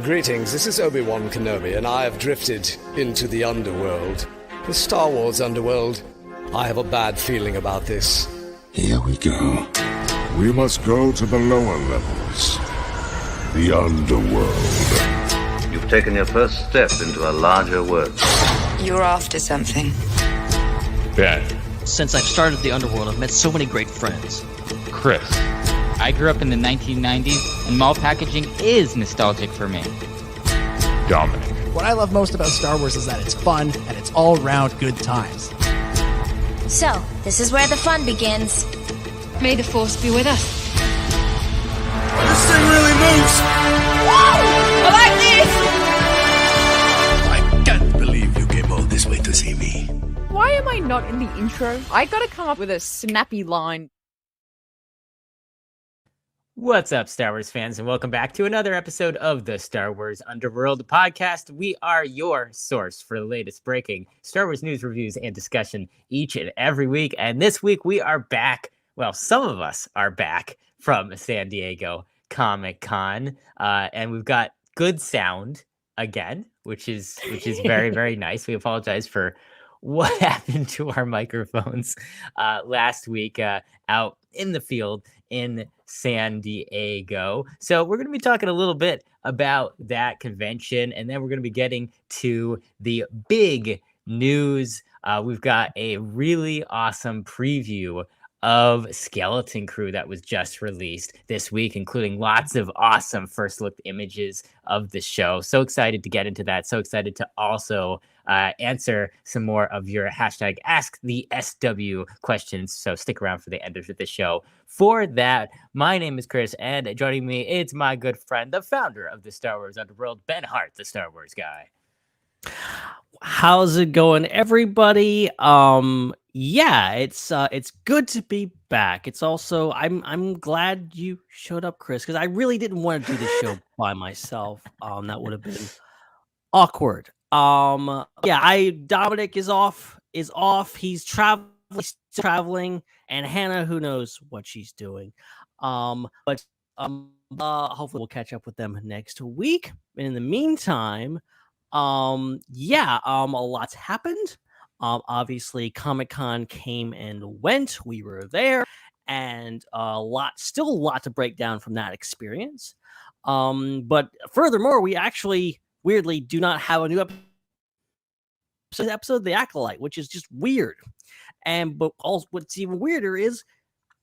Greetings, this is Obi-Wan Kenobi, and I have drifted into the Underworld. The Star Wars Underworld. I have a bad feeling about this. Here we go. We must go to the lower levels. The Underworld. You've taken your first step into a larger world. You're after something. Ben. Since I've started the Underworld, I've met so many great friends. Chris. I grew up in the 1990s, and mall packaging is nostalgic for me. Dominic. What I love most about Star Wars is that it's fun, and it's all-round good times. So, this is where the fun begins. May the Force be with us. This thing really moves! Woo! I like this! I can't believe you came all this way to see me. Why am I not in the intro? I gotta come up with a snappy line. What's up, Star Wars fans, and welcome back to another episode of the Star Wars Underworld podcast. We are your source for the latest breaking Star Wars news, reviews, and discussion each and every week. And this week we are back. Well, some of us are back from San Diego Comic-Con, and we've got good sound again, which is very, very nice. We apologize for what happened to our microphones last week out in the field in San Diego. So we're going to be talking a little bit about that convention, and then we're going to be getting to the big news. We've got a really awesome preview of Skeleton Crew that was just released this week, including lots of awesome first look images of the show. So excited to get into that. So excited to also answer some more of your hashtag Ask the SW questions. So stick around for the end of the show. For that, my name is Chris, and joining me, it's my good friend, the founder of the Star Wars Underworld, Ben Hart, the Star Wars guy. How's it going, everybody? Yeah, it's good to be back. It's also I'm glad you showed up, Chris, because I really didn't want to do this show by myself. That would have been awkward. Yeah, Dominic is off. He's traveling, and Hannah, who knows what she's doing. But hopefully we'll catch up with them next week. And in the meantime, a lot's happened. Obviously Comic-Con came and went. We were there, and still a lot to break down from that experience. But furthermore, we actually weirdly do not have a new episode of The Acolyte, which is just weird. But also what's even weirder is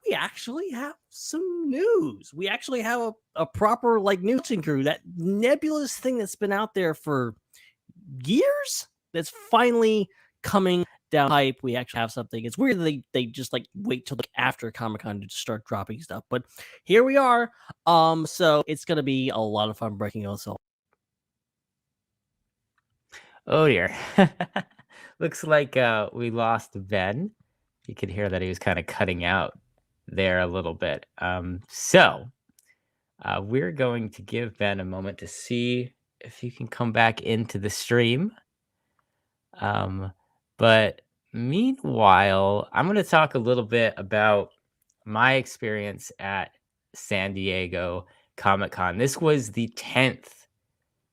we actually have some news. We actually have a proper news crew, that nebulous thing that's been out there for years that's finally coming down pipe. We actually have something. It's weird that they just wait till after Comic-Con to start dropping stuff, but here we are. So it's gonna be a lot of fun breaking us all. Oh dear. Looks like we lost Ben. You could hear that he was kind of cutting out there a little bit. So we're going to give Ben a moment to see if you can come back into the stream. But meanwhile, I'm going to talk a little bit about my experience at San Diego Comic-Con. This was the 10th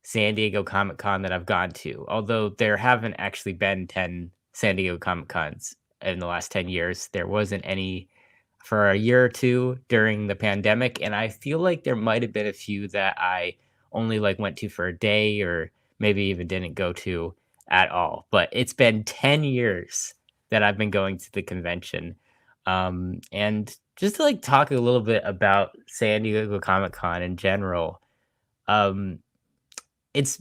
San Diego Comic-Con that I've gone to, although there haven't actually been 10 San Diego Comic-Cons in the last 10 years. There wasn't any for a year or two during the pandemic, and I feel like there might have been a few that I only went to for a day, or maybe even didn't go to at all. But it's been 10 years that I've been going to the convention. And just to talk a little bit about San Diego Comic-Con in general, it's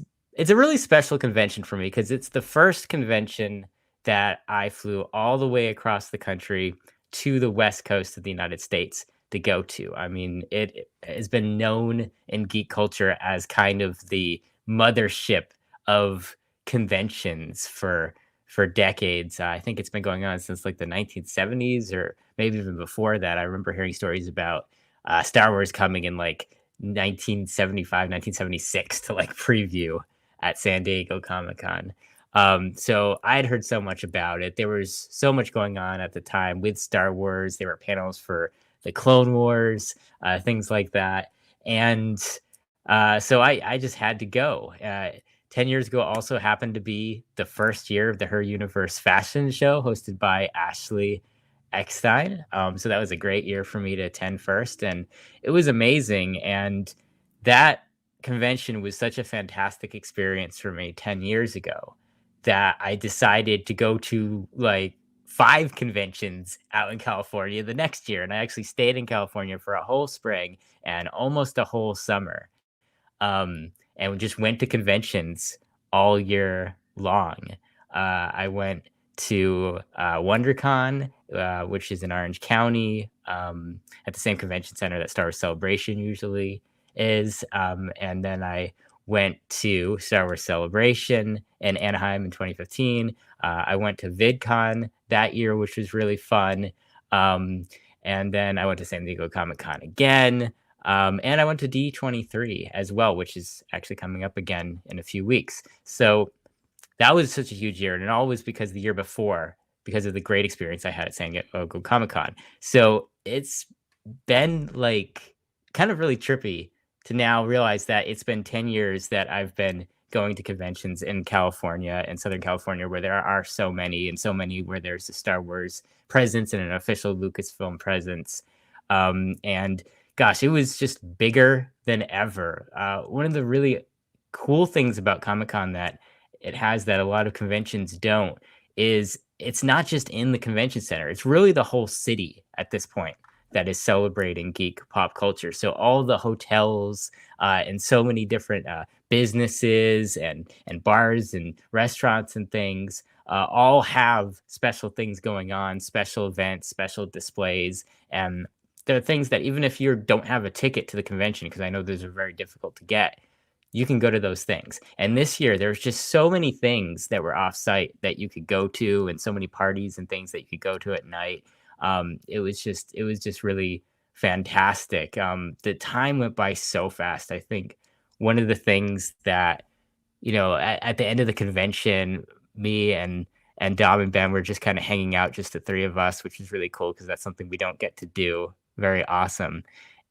a really special convention for me because it's the first convention that I flew all the way across the country to the West Coast of the United States to go to. I mean, it has been known in geek culture as kind of the mothership of conventions for decades. I think it's been going on since the 1970s, or maybe even before that. I remember hearing stories about Star Wars coming in 1975, 1976 to preview at San Diego Comic-Con. So I'd heard so much about it. There was so much going on at the time with Star Wars. There were panels for the Clone Wars, things like that. And So I just had to go. 10 years ago also happened to be the first year of the Her Universe fashion show hosted by Ashley Eckstein. So that was a great year for me to attend first, and it was amazing. And that convention was such a fantastic experience for me 10 years ago that I decided to go to like 5 conventions out in California the next year. And I actually stayed in California for a whole spring and almost a whole summer. And we just went to conventions all year long. I went to WonderCon, which is in Orange County, at the same convention center that Star Wars Celebration usually is. And then I went to Star Wars Celebration in Anaheim in 2015. I went to VidCon that year, which was really fun. And then I went to San Diego Comic-Con again. And I went to D23 as well, which is actually coming up again in a few weeks. So that was such a huge year. And it all was because the year before, because of the great experience I had at San Diego Comic-Con. So it's been like kind of really trippy to now realize that it's been 10 years that I've been going to conventions in California and Southern California, where there are so many, and so many where there's a Star Wars presence and an official Lucasfilm presence. And gosh, it was just bigger than ever. One of the really cool things about Comic-Con that it has that a lot of conventions don't is it's not just in the convention center. It's really the whole city at this point that is celebrating geek pop culture. So all the hotels and so many different businesses and bars and restaurants and things all have special things going on, special events, special displays. And there are things that even if you don't have a ticket to the convention, because I know those are very difficult to get, you can go to those things. And this year, there's just so many things that were off-site that you could go to, and so many parties and things that you could go to at night. It was just really fantastic. The time went by so fast. I think one of the things that, at the end of the convention, me and Dom and Ben were just kind of hanging out, just the three of us, which is really cool because that's something we don't get to do. Very awesome.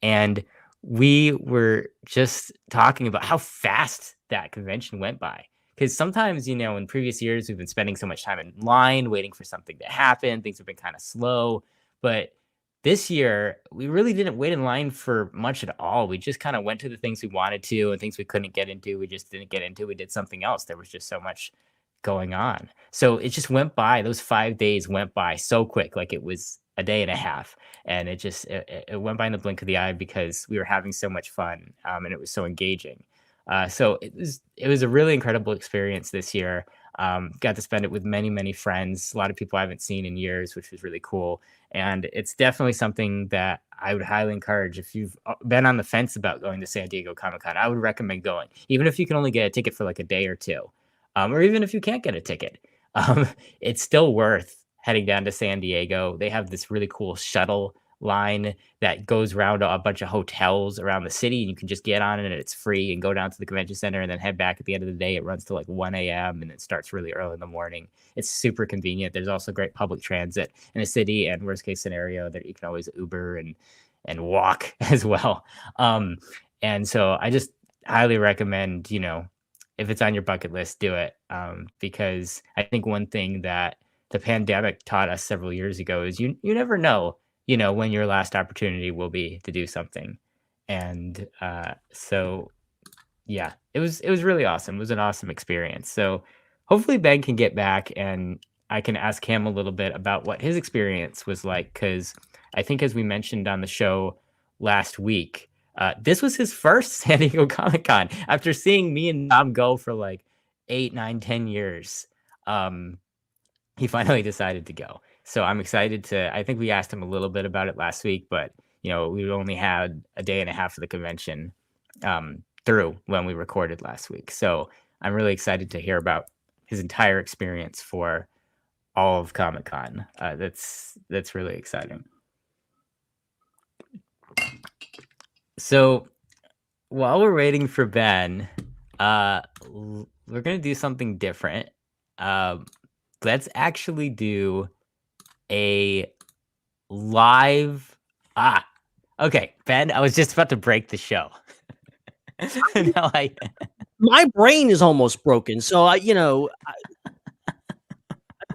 And we were just talking about how fast that convention went by. Because sometimes, in previous years, we've been spending so much time in line waiting for something to happen. Things have been kind of slow. But this year, we really didn't wait in line for much at all. We just kind of went to the things we wanted to, and things we couldn't get into, we just didn't get into. We did something else. There was just so much going on. So it just went by. Those 5 days went by so quick, like it was a day and a half. And it went by in the blink of the eye because we were having so much fun, and it was so engaging. So it was a really incredible experience this year. Got to spend it with many, many friends, a lot of people I haven't seen in years, which was really cool. And it's definitely something that I would highly encourage. If you've been on the fence about going to San Diego Comic-Con, I would recommend going, even if you can only get a ticket for like a day or two, or even if you can't get a ticket. It's still worth heading down to San Diego. They have this really cool shuttle line that goes around a bunch of hotels around the city, and you can just get on it and it's free and go down to the convention center and then head back at the end of the day. It runs to like 1 a.m. and it starts really early in the morning. It's super convenient. There's also great public transit in the city, and worst case scenario that you can always Uber and walk as well. And so I just highly recommend, if it's on your bucket list, do it. Because I think one thing that the pandemic taught us several years ago is you never know, when your last opportunity will be to do something. And so, yeah, it was really awesome. It was an awesome experience. So hopefully Ben can get back and I can ask him a little bit about what his experience was like. Because I think, as we mentioned on the show last week, this was his first San Diego Comic-Con after seeing me and Dom go for like 8, 9, 10 years. He finally decided to go. So I'm excited I think we asked him a little bit about it last week, but we only had a day and a half of the convention through when we recorded last week. So I'm really excited to hear about his entire experience for all of Comic-Con. That's really exciting. So while we're waiting for Ben, we're going to do something different. Let's actually do a live. Okay, Ben, I was just about to break the show. No, My brain is almost broken, so I'm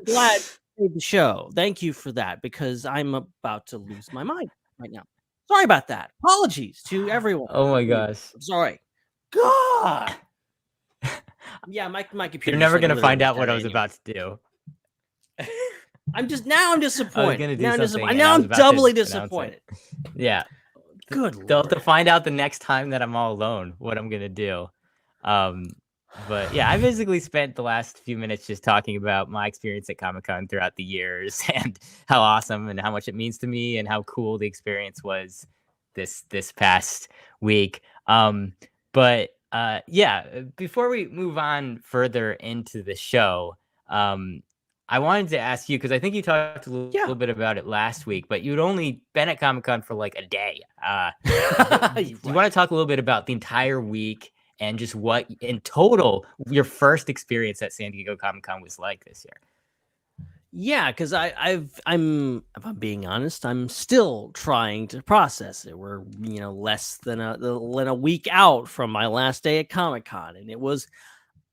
glad you did the show. Thank you for that, because I'm about to lose my mind right now. Sorry about that. Apologies to everyone. Oh my gosh. I'm sorry. God. Yeah, my computer. You're never just, like, gonna find literally out what I was dead about to do. I'm disappointed. gonna do now I'm something disappointed. and Now I was I'm about to doubly announce it. disappointed. Yeah. Good They'll lord. have to find out the next time that I'm all alone what I'm gonna do. But yeah, I basically spent the last few minutes just talking about my experience at Comic-Con throughout the years and how awesome and how much it means to me and how cool the experience was this past week. But yeah, before we move on further into the show, I wanted to ask you, because I think you talked a little bit about it last week, but you'd only been at Comic-Con for like a day. Do you want to talk a little bit about the entire week and just what in total your first experience at San Diego Comic-Con was like this year? Yeah, because if I'm being honest, I'm still trying to process it. We're less than a week out from my last day at Comic-Con, and it was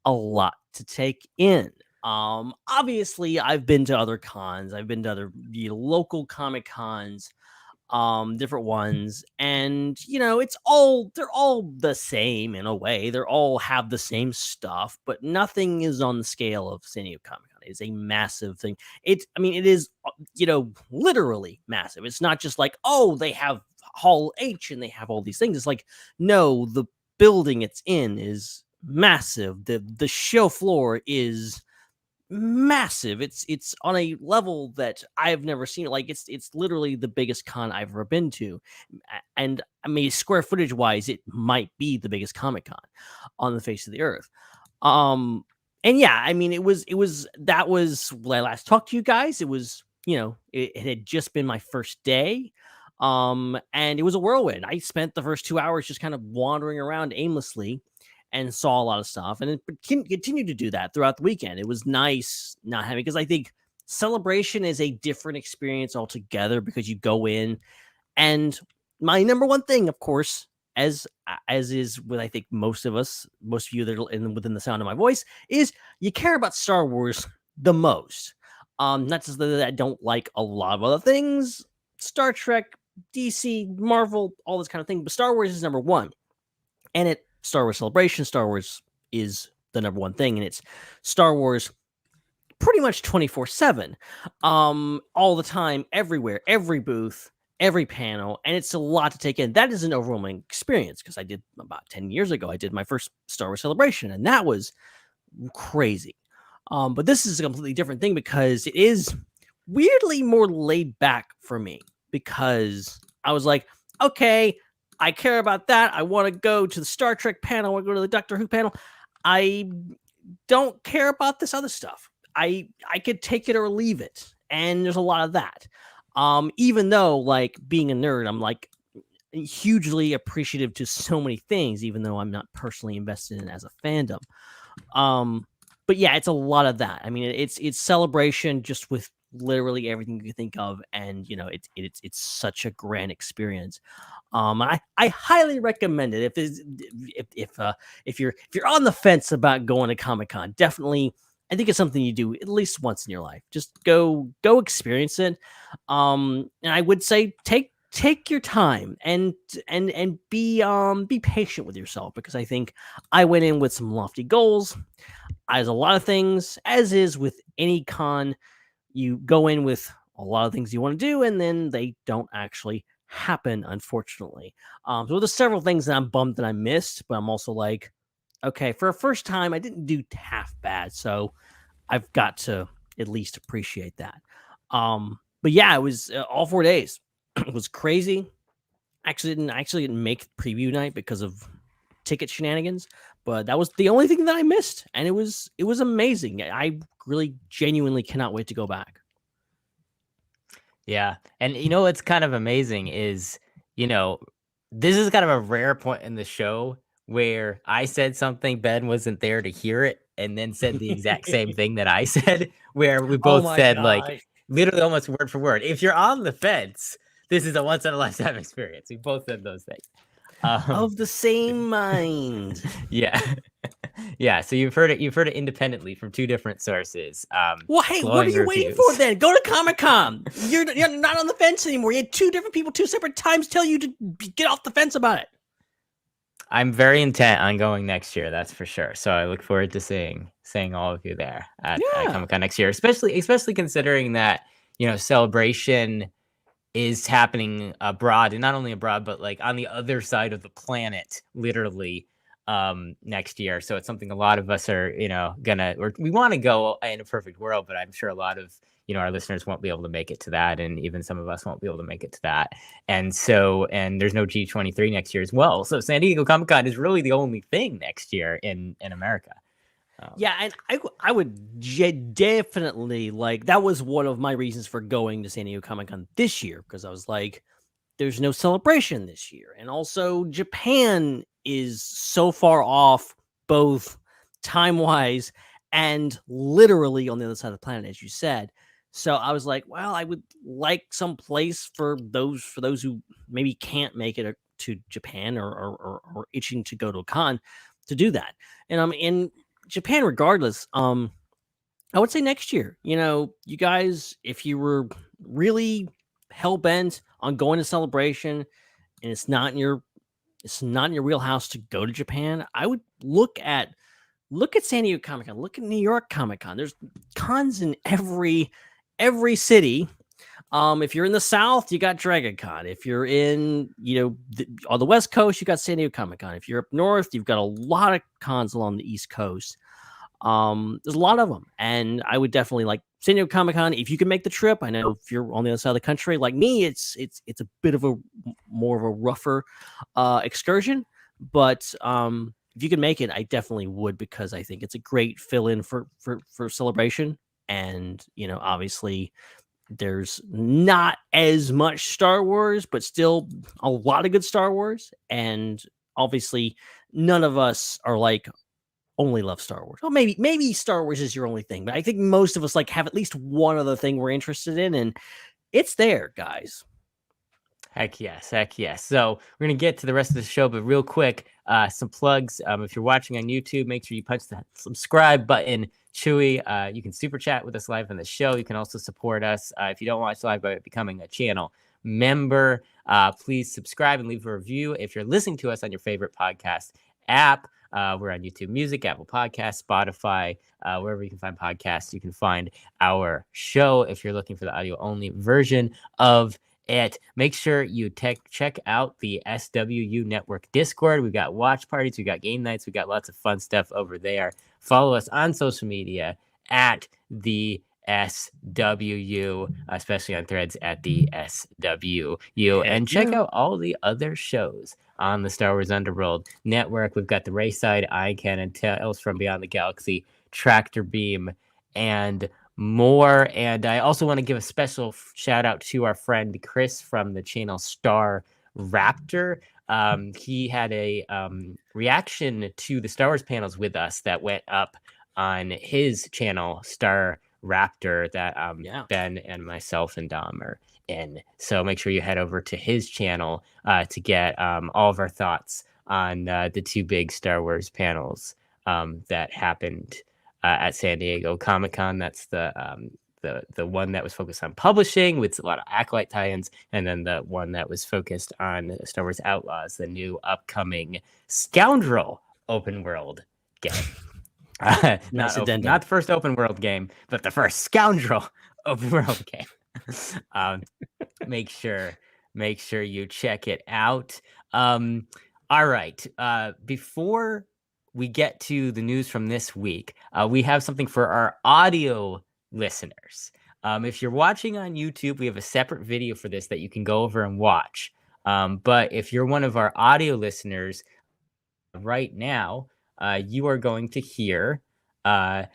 a lot to take in. Obviously, I've been to other cons. I've been to other local Comic Cons, different ones, and they're all the same in a way. They all have the same stuff, but nothing is on the scale of San Diego Comic Con. It's a massive thing. It is literally massive. It's not just like, oh, they have Hall H and they have all these things. It's like, no, the building it's in is massive. The show floor is massive. It's on a level that I've never seen. Like it's literally the biggest con I've ever been to, and I mean, square footage wise, it might be the biggest Comic Con on the face of the earth. And yeah, I mean, that was when I last talked to you guys. It was it had just been my first day. And it was a whirlwind. I spent the first 2 hours just kind of wandering around aimlessly and saw a lot of stuff, and it continued to do that throughout the weekend. It was nice not having, because I think Celebration is a different experience altogether, because you go in, and my number one thing, of course, as is with I think most of you that are within the sound of my voice, is you care about Star Wars the most. Not just that I don't like a lot of other things, Star Trek, DC, Marvel, all this kind of thing, but Star Wars is number one, and it. Star Wars Celebration, Star Wars is the number one thing, and it's Star Wars pretty much 24/7, all the time, everywhere, every booth, every panel, and it's a lot to take in. That is an overwhelming experience, because I did about 10 years ago, I did my first Star Wars Celebration, and that was crazy. But this is a completely different thing, because it is weirdly more laid back for me, because I was like, okay, I care about that. I want to go to the Star Trek panel. I want to go to the Doctor Who panel. I don't care about this other stuff. I could take it or leave it. And there's a lot of that. Even though, like, being a nerd, I'm like hugely appreciative to so many things, even though I'm not personally invested in it as a fandom. But yeah, it's a lot of that. I mean, it's Celebration just with literally everything you can think of, and it's such a grand experience. I highly recommend it. If you're on the fence about going to Comic-Con, definitely, I think it's something you do at least once in your life. Just go experience it. And I would say take your time and be patient with yourself, because I think I went in with some lofty goals. There's a lot of things, as is with any con, you go in with a lot of things you want to do, and then they don't actually happen, unfortunately. So there's several things that I'm bummed that I missed, but I'm also like, okay, for a first time, I didn't do half bad, so I've got to at least appreciate that. But yeah, it was all 4 days. It was crazy. I actually didn't make preview night because of ticket shenanigans, but that was the only thing that I missed, and it was amazing. I really genuinely cannot wait to go back. Yeah. And what's kind of amazing is, this is kind of a rare point in the show where I said something, Ben wasn't there to hear it, and then said the exact same thing that I said, where we both said, like, literally almost word for word. If you're on the fence, this is a once in a lifetime experience. We both said those things. Of the same mind. Yeah. Yeah, so you've heard it independently from two different sources. Well, hey, what are you waiting for then? Go to Comic-Con. You're not on the fence anymore. You had two different people, two separate times tell you to get off the fence about it. I'm very intent on going next year, that's for sure. So I look forward to seeing all of you there at Comic-Con next year, especially considering that, Celebration is happening abroad, and not only abroad, but like on the other side of the planet, literally, next year. So it's something a lot of us are, we want to go in a perfect world, but I'm sure a lot of, our listeners won't be able to make it to that. And even some of us won't be able to make it to that. And there's no G23 next year as well. So San Diego Comic-Con is really the only thing next year in America. Yeah, and I would definitely that was one of my reasons for going to San Diego Comic-Con this year, because I was like, there's no Celebration this year. And also Japan is so far off, both time-wise and literally on the other side of the planet, as you said. So I was like, well, I would like some place for those who maybe can't make it to Japan or itching to go to a con to do that. And I'm in Japan regardless. I would say next year, you guys, if you were really hell-bent on going to Celebration and it's not in your wheelhouse to go to Japan, I would look at San Diego Comic-Con, look at New York Comic-Con. There's cons in every city. If you're in the South, you got Dragon Con. If you're in, on the West Coast, you got San Diego Comic-Con. If you're up north, you've got a lot of cons along the East Coast. There's a lot of them, and I would definitely like San Diego Comic-Con if you can make the trip. I know if you're on the other side of the country, like me, it's a bit of a more of a rougher excursion, but if you can make it, I definitely would, because I think it's a great fill-in for Celebration. And obviously there's not as much Star Wars, but still a lot of good Star Wars. And obviously none of us are only love Star Wars. Well, maybe Star Wars is your only thing, but I think most of us have at least one other thing we're interested in, and it's there, guys. Heck yes. So we're going to get to the rest of the show, but real quick, some plugs. If you're watching on YouTube, make sure you punch the subscribe button. Chewy, you can super chat with us live on the show. You can also support us if you don't watch live by becoming a channel member. Please subscribe and leave a review. If you're listening to us on your favorite podcast app, we're on YouTube Music, Apple Podcasts, Spotify, wherever you can find podcasts, you can find our show. If you're looking for the audio only version of it, make sure you check out the SWU Network Discord. We've got watch parties, we got game nights, we got lots of fun stuff over there. Follow us on social media at the SWU, especially on Threads at the SWU, and check out all the other shows on the Star Wars Underworld Network. We've got the Raeside, Eye Cannon, Tales from Beyond the Galaxy, Tractor Beam, and more. And I also want to give a special shout out to our friend Chris from the channel Star Raptor. He had a reaction to the Star Wars panels with us that went up on his channel, Star Raptor, that Ben and myself and Dom are in. So make sure you head over to his channel to get all of our thoughts on the two big Star Wars panels that happened at San Diego Comic-Con. That's the one that was focused on publishing with a lot of Acolyte tie-ins, and then the one that was focused on Star Wars Outlaws, the new upcoming Scoundrel open world game. Not the first open world game, but the first Scoundrel open world game. Make sure you check it out. All right. Before we get to the news from this week, we have something for our audio listeners. If you're watching on YouTube, we have a separate video for this that you can go over and watch. But if you're one of our audio listeners right now, you are going to hear a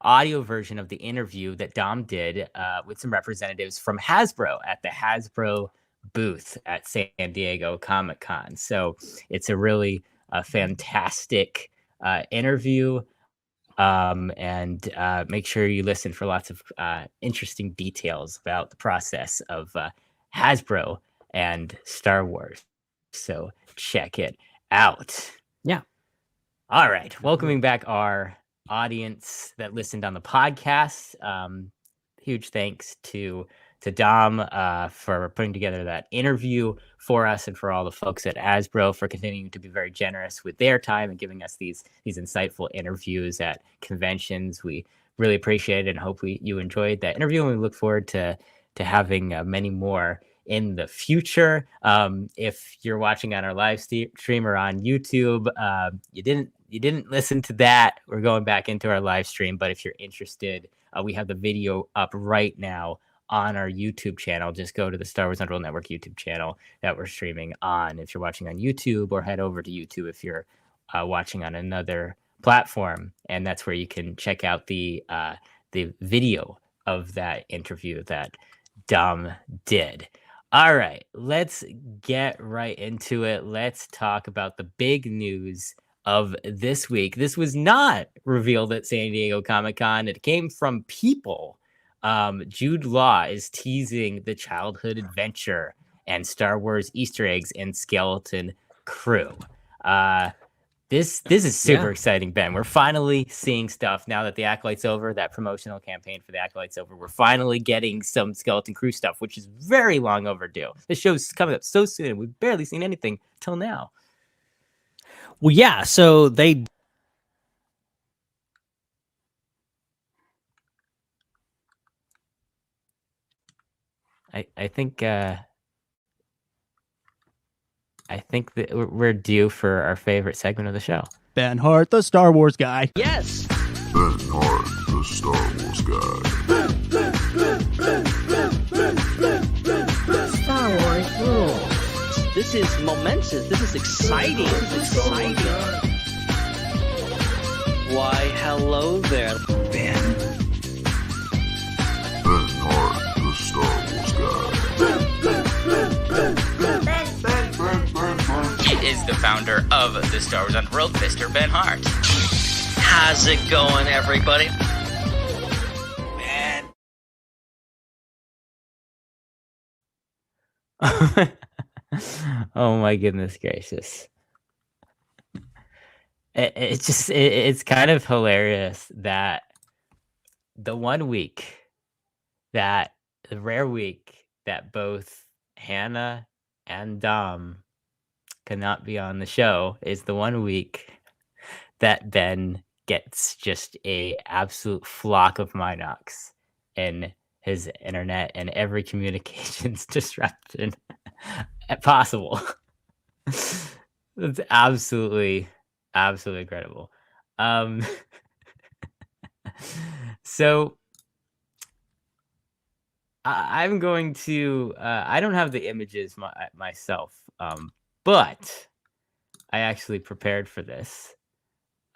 audio version of the interview that Dom did with some representatives from Hasbro at the Hasbro booth at San Diego Comic-Con. So it's a really fantastic interview. And make sure you listen for lots of interesting details about the process of Hasbro and Star Wars. So check it out. Yeah. All right. Welcoming back our audience that listened on the podcast. Huge thanks to Dom for putting together that interview for us, and for all the folks at Hasbro for continuing to be very generous with their time and giving us these insightful interviews at conventions. We really appreciate it and hope you enjoyed that interview, and we look forward to having many more in the future. If you're watching on our live stream or on YouTube, you didn't listen to that, we're going back into our live stream. But if you're interested, we have the video up right now on our YouTube channel. Just go to the Star Wars Underworld Network YouTube channel that we're streaming on if you're watching on YouTube, or head over to YouTube if you're watching on another platform, and that's where you can check out the video of that interview that Dom did. All right, let's get right into it. Let's talk about the big news of this week. This was not revealed at San Diego Comic-Con. It came from people. Jude Law is teasing the childhood adventure and Star Wars Easter eggs in Skeleton Crew. This is super exciting, Ben. We're finally seeing stuff now that the Acolyte's over, that promotional campaign for the Acolyte's over. We're finally getting some Skeleton Crew stuff, which is very long overdue. This show's coming up so soon. We've barely seen anything till now. Well, yeah, so they... I think that we're due for our favorite segment of the show. Ben Hart, the Star Wars guy. Yes! Ben Hart, the Star Wars guy. Star Wars rules. This is momentous. This is exciting. Why, hello there, Ben. Ben Hart, the Star Wars guy. He is the founder of the Star Wars Underworld, Mr. Ben Hart. How's it going, everybody? Man. Oh my goodness gracious. It's kind of hilarious that the rare week that both Hannah and Dom cannot be on the show is the one week that Ben gets just a absolute flock of Minox in his internet and every communications disruption possible. It's absolutely incredible. So I'm going to I don't have the images myself, but I actually prepared for this.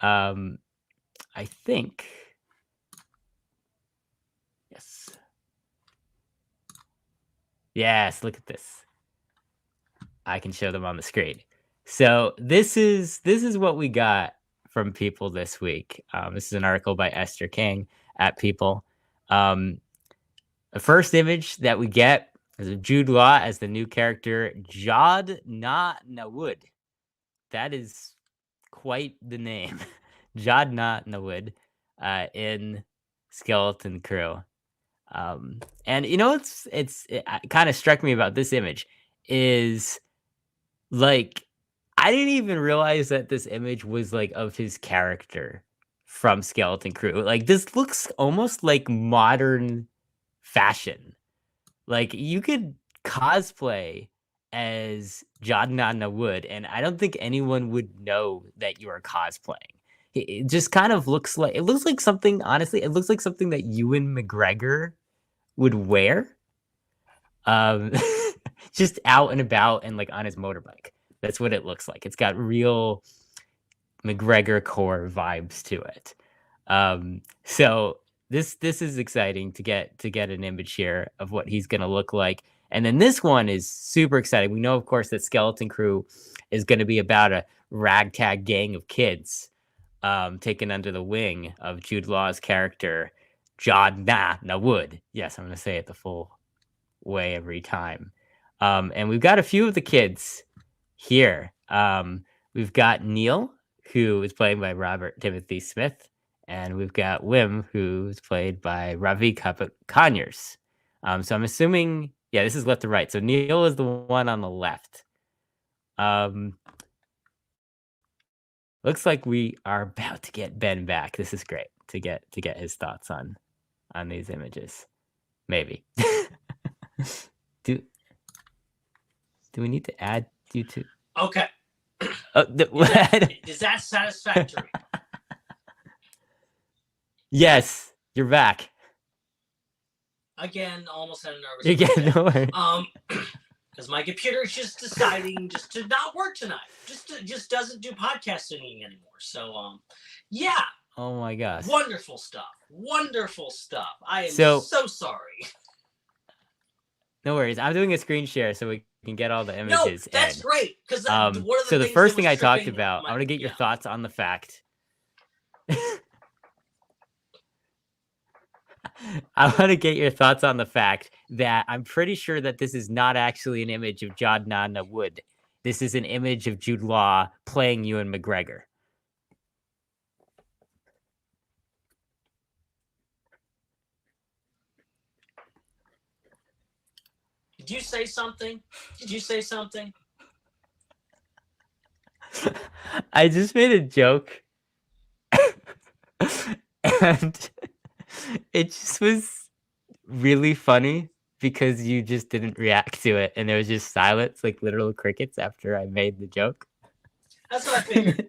I think, yes, look at this. I can show them on the screen. So this is what we got from People this week. This is an article by Esther King at People. The first image that we get is of Jude Law as the new character Jod Na Nawud. That is quite the name. Jod Na Nawud in Skeleton Crew. And you know, it kind of struck me about this image is like, I didn't even realize that this image was like of his character from Skeleton Crew. Like, this looks almost like modern fashion. Like, you could cosplay as Jod Na Nawud, and I don't think anyone would know that you are cosplaying. It just kind of looks like something, honestly, it looks like something that Ewan McGregor would wear. Just out and about and like on his motorbike. That's what it looks like. It's got real McGregor core vibes to it. So this is exciting to get an image here of what he's going to look like. And then this one is super exciting. We know, of course, that Skeleton Crew is going to be about a ragtag gang of kids taken under the wing of Jude Law's character, Jod Na Nawud. Yes, I'm going to say it the full way every time. And we've got a few of the kids here. We've got Neil, who is played by Robert Timothy Smith, and we've got Wim, who's played by Ravi Conyers. So I'm assuming, this is left to right. So Neil is the one on the left. Looks like we are about to get Ben back. This is great to get his thoughts on these images. Maybe. Do we need to add you to? Okay. Is that satisfactory? Yes, you're back. Again, almost had a nervous. Again, no worries. Because my computer is just deciding just to not work tonight. Just doesn't do podcasting anymore. So, yeah. Oh my gosh. Wonderful stuff. Wonderful stuff. I am so sorry. No worries. I'm doing a screen share so we can get all the images. No, that's great. Because so the first thing I talked about, I want to get your thoughts on the fact. I want to get your thoughts on the fact that I'm pretty sure that this is not actually an image of John Nana Wood. This is an image of Jude Law playing Ewan McGregor. Did you say something? I just made a joke. And it just was really funny because you just didn't react to it. And there was just silence, like literal crickets after I made the joke. That's what I figured.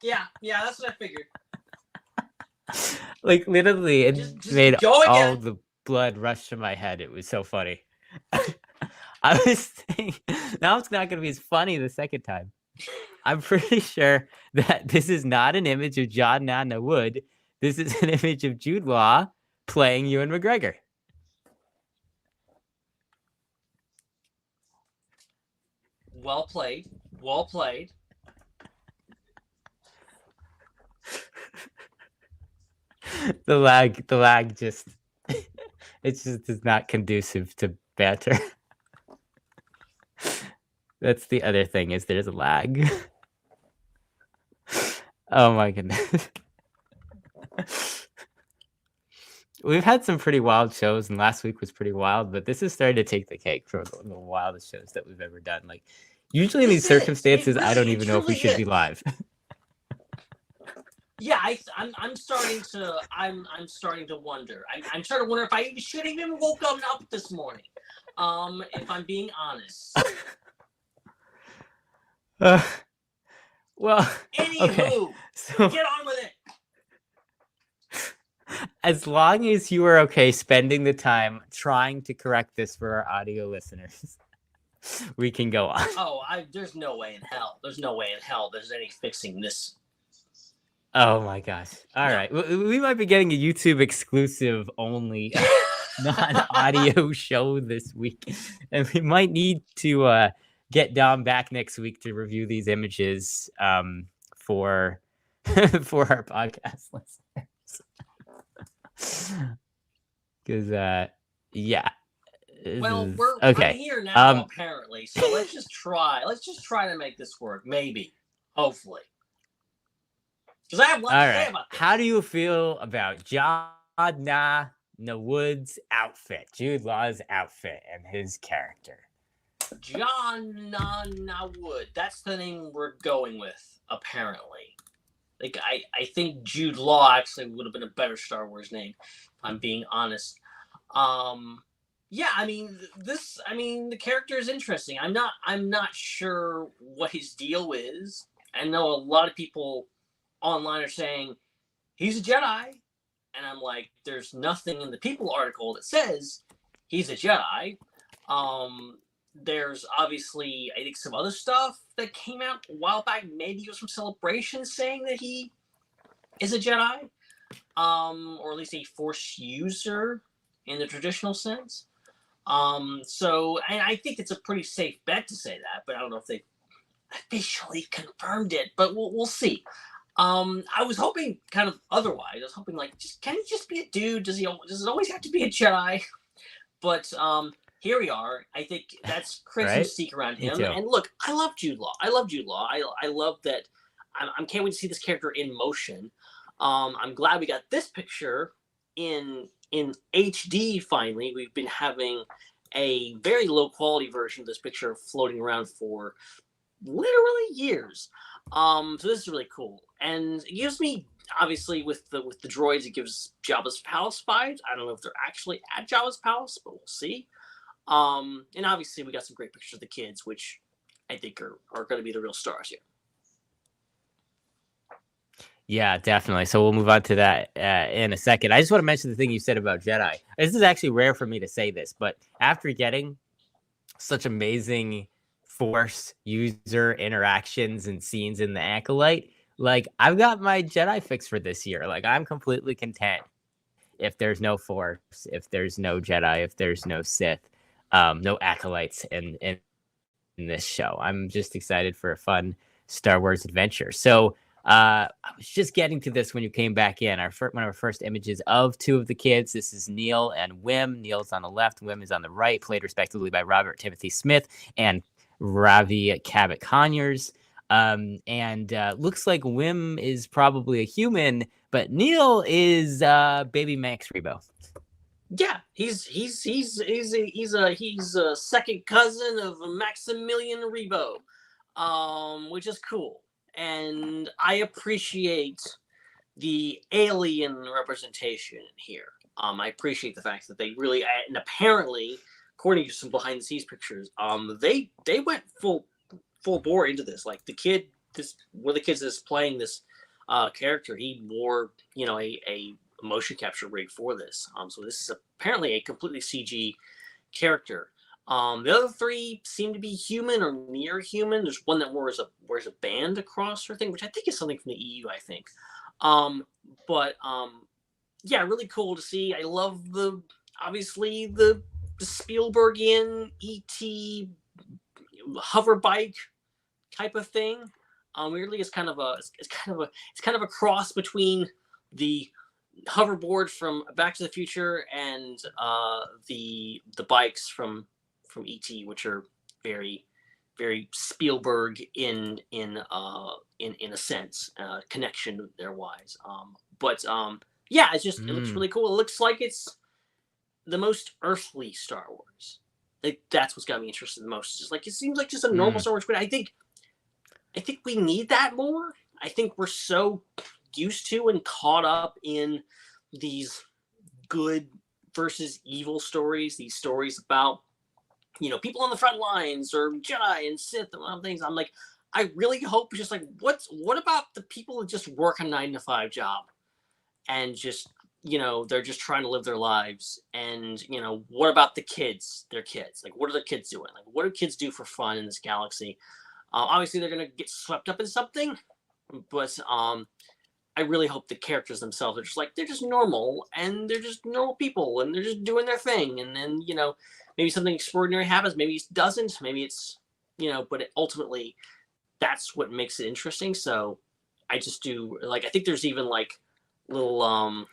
Yeah, that's what I figured. Like literally, it just made all the blood rush to my head. It was so funny. I was thinking, now it's not going to be as funny the second time. I'm pretty sure that this is not an image of John Nana Wood. This is an image of Jude Law playing Ewan McGregor. Well played. The lag just it just is not conducive to banter. That's the other thing, is there's a lag. Oh my goodness. We've had some pretty wild shows, and last week was pretty wild, but this is starting to take the cake for the wildest shows that we've ever done. Like, usually in these circumstances, I don't even know if we should be live. Yeah, I'm starting to wonder. I'm starting to wonder if I should have even woken up this morning. If I'm being honest. Well, anywho, okay. So, get on with it. As long as you are okay spending the time trying to correct this for our audio listeners, we can go on. Oh, there's no way in hell. There's any fixing this. Oh my gosh. All right. We might be getting a YouTube exclusive only non-audio show this week. And we might need to get Dom back next week to review these images for our podcast listeners. Because Well, I'm here now apparently, so let's just try to make this work, maybe, hopefully, because I have lots to say about this. How do you feel about John Nana Wood's outfit, Jude Law's outfit, and his character? John Nana Wood, that's the name we're going with, apparently. Like, I think Jude Law actually would have been a better Star Wars name, if I'm being honest. Yeah, I mean, the character is interesting. I'm not sure what his deal is. I know a lot of people online are saying he's a Jedi, and I'm like, there's nothing in the People article that says he's a Jedi. There's obviously, I think, some other stuff that came out a while back. Maybe it was from Celebration saying that he is a Jedi, or at least a Force user in the traditional sense. So, and I think it's a pretty safe bet to say that, but I don't know if they officially confirmed it. But we'll see. I was hoping kind of otherwise. I was hoping, like, can he just be a dude? Does it always have to be a Jedi? But here we are. I think that's Chris Right? Mystique around Me him. too. And look, I love Jude Law. I love that. I can't wait to see this character in motion. I'm glad we got this picture in HD finally. We've been having a very low quality version of this picture floating around for literally years. So this is really cool. And it gives me, obviously, with the droids, it gives Jabba's palace vibes. I don't know if they're actually at Jabba's palace, but we'll see. And obviously we got some great pictures of the kids, which I think are going to be the real stars here. Yeah, definitely. So we'll move on to that in a second. I just want to mention the thing you said about Jedi. This is actually rare for me to say this, but after getting such amazing Force user interactions and scenes in the Acolyte, like I've got my Jedi fix for this year. Like I'm completely content if there's no Force, if there's no Jedi, if there's no Sith, no Acolytes in this show. I'm just excited for a fun Star Wars adventure. So I was just getting to this when you came back in. One of our first images of two of the kids. This is Neil and Wim. Neil's on the left, Wim is on the right, played respectively by Robert Timothy Smith and Ravi Cabot Conyers. And looks like Wim is probably a human, but Neil is baby Max Rebo. Yeah, he's a second cousin of Maximilian Rebo, which is cool. And I appreciate the alien representation here. I appreciate the fact that they really, and apparently, according to some behind the scenes pictures, they went full bore into this. Like one of the kids that's playing this character, he wore a motion capture rig for this. So this is apparently a completely CG character. The other three seem to be human or near human. There's one that wears a band across her thing, which I think is something from the EU, I think. Yeah, really cool to see. I love obviously the Spielbergian ET hover bike type of thing. Weirdly, it's kind of a cross between the hoverboard from Back to the Future and the bikes from ET, which are very, very Spielberg in a sense, connection there wise. Yeah, it looks really cool. It looks like it's the most earthly Star Wars. Like that's what's got me interested the most. Just like it seems like just a normal Star Wars, but I think we need that more. I think we're so used to and caught up in these good versus evil stories. These stories about people on the front lines or Jedi and Sith and other things. I'm like, I really hope just like what about the people that just work a 9-to-5 job and just they're just trying to live their lives, and what about the kids? Their kids, like what are their kids doing? Like what do kids do for fun in this galaxy? Obviously they're gonna get swept up in something, but I really hope the characters themselves are just like they're just normal and they're just normal people and they're just doing their thing, and then maybe something extraordinary happens, maybe it doesn't, maybe it's but ultimately that's what makes it interesting. So I just do I think there's even like little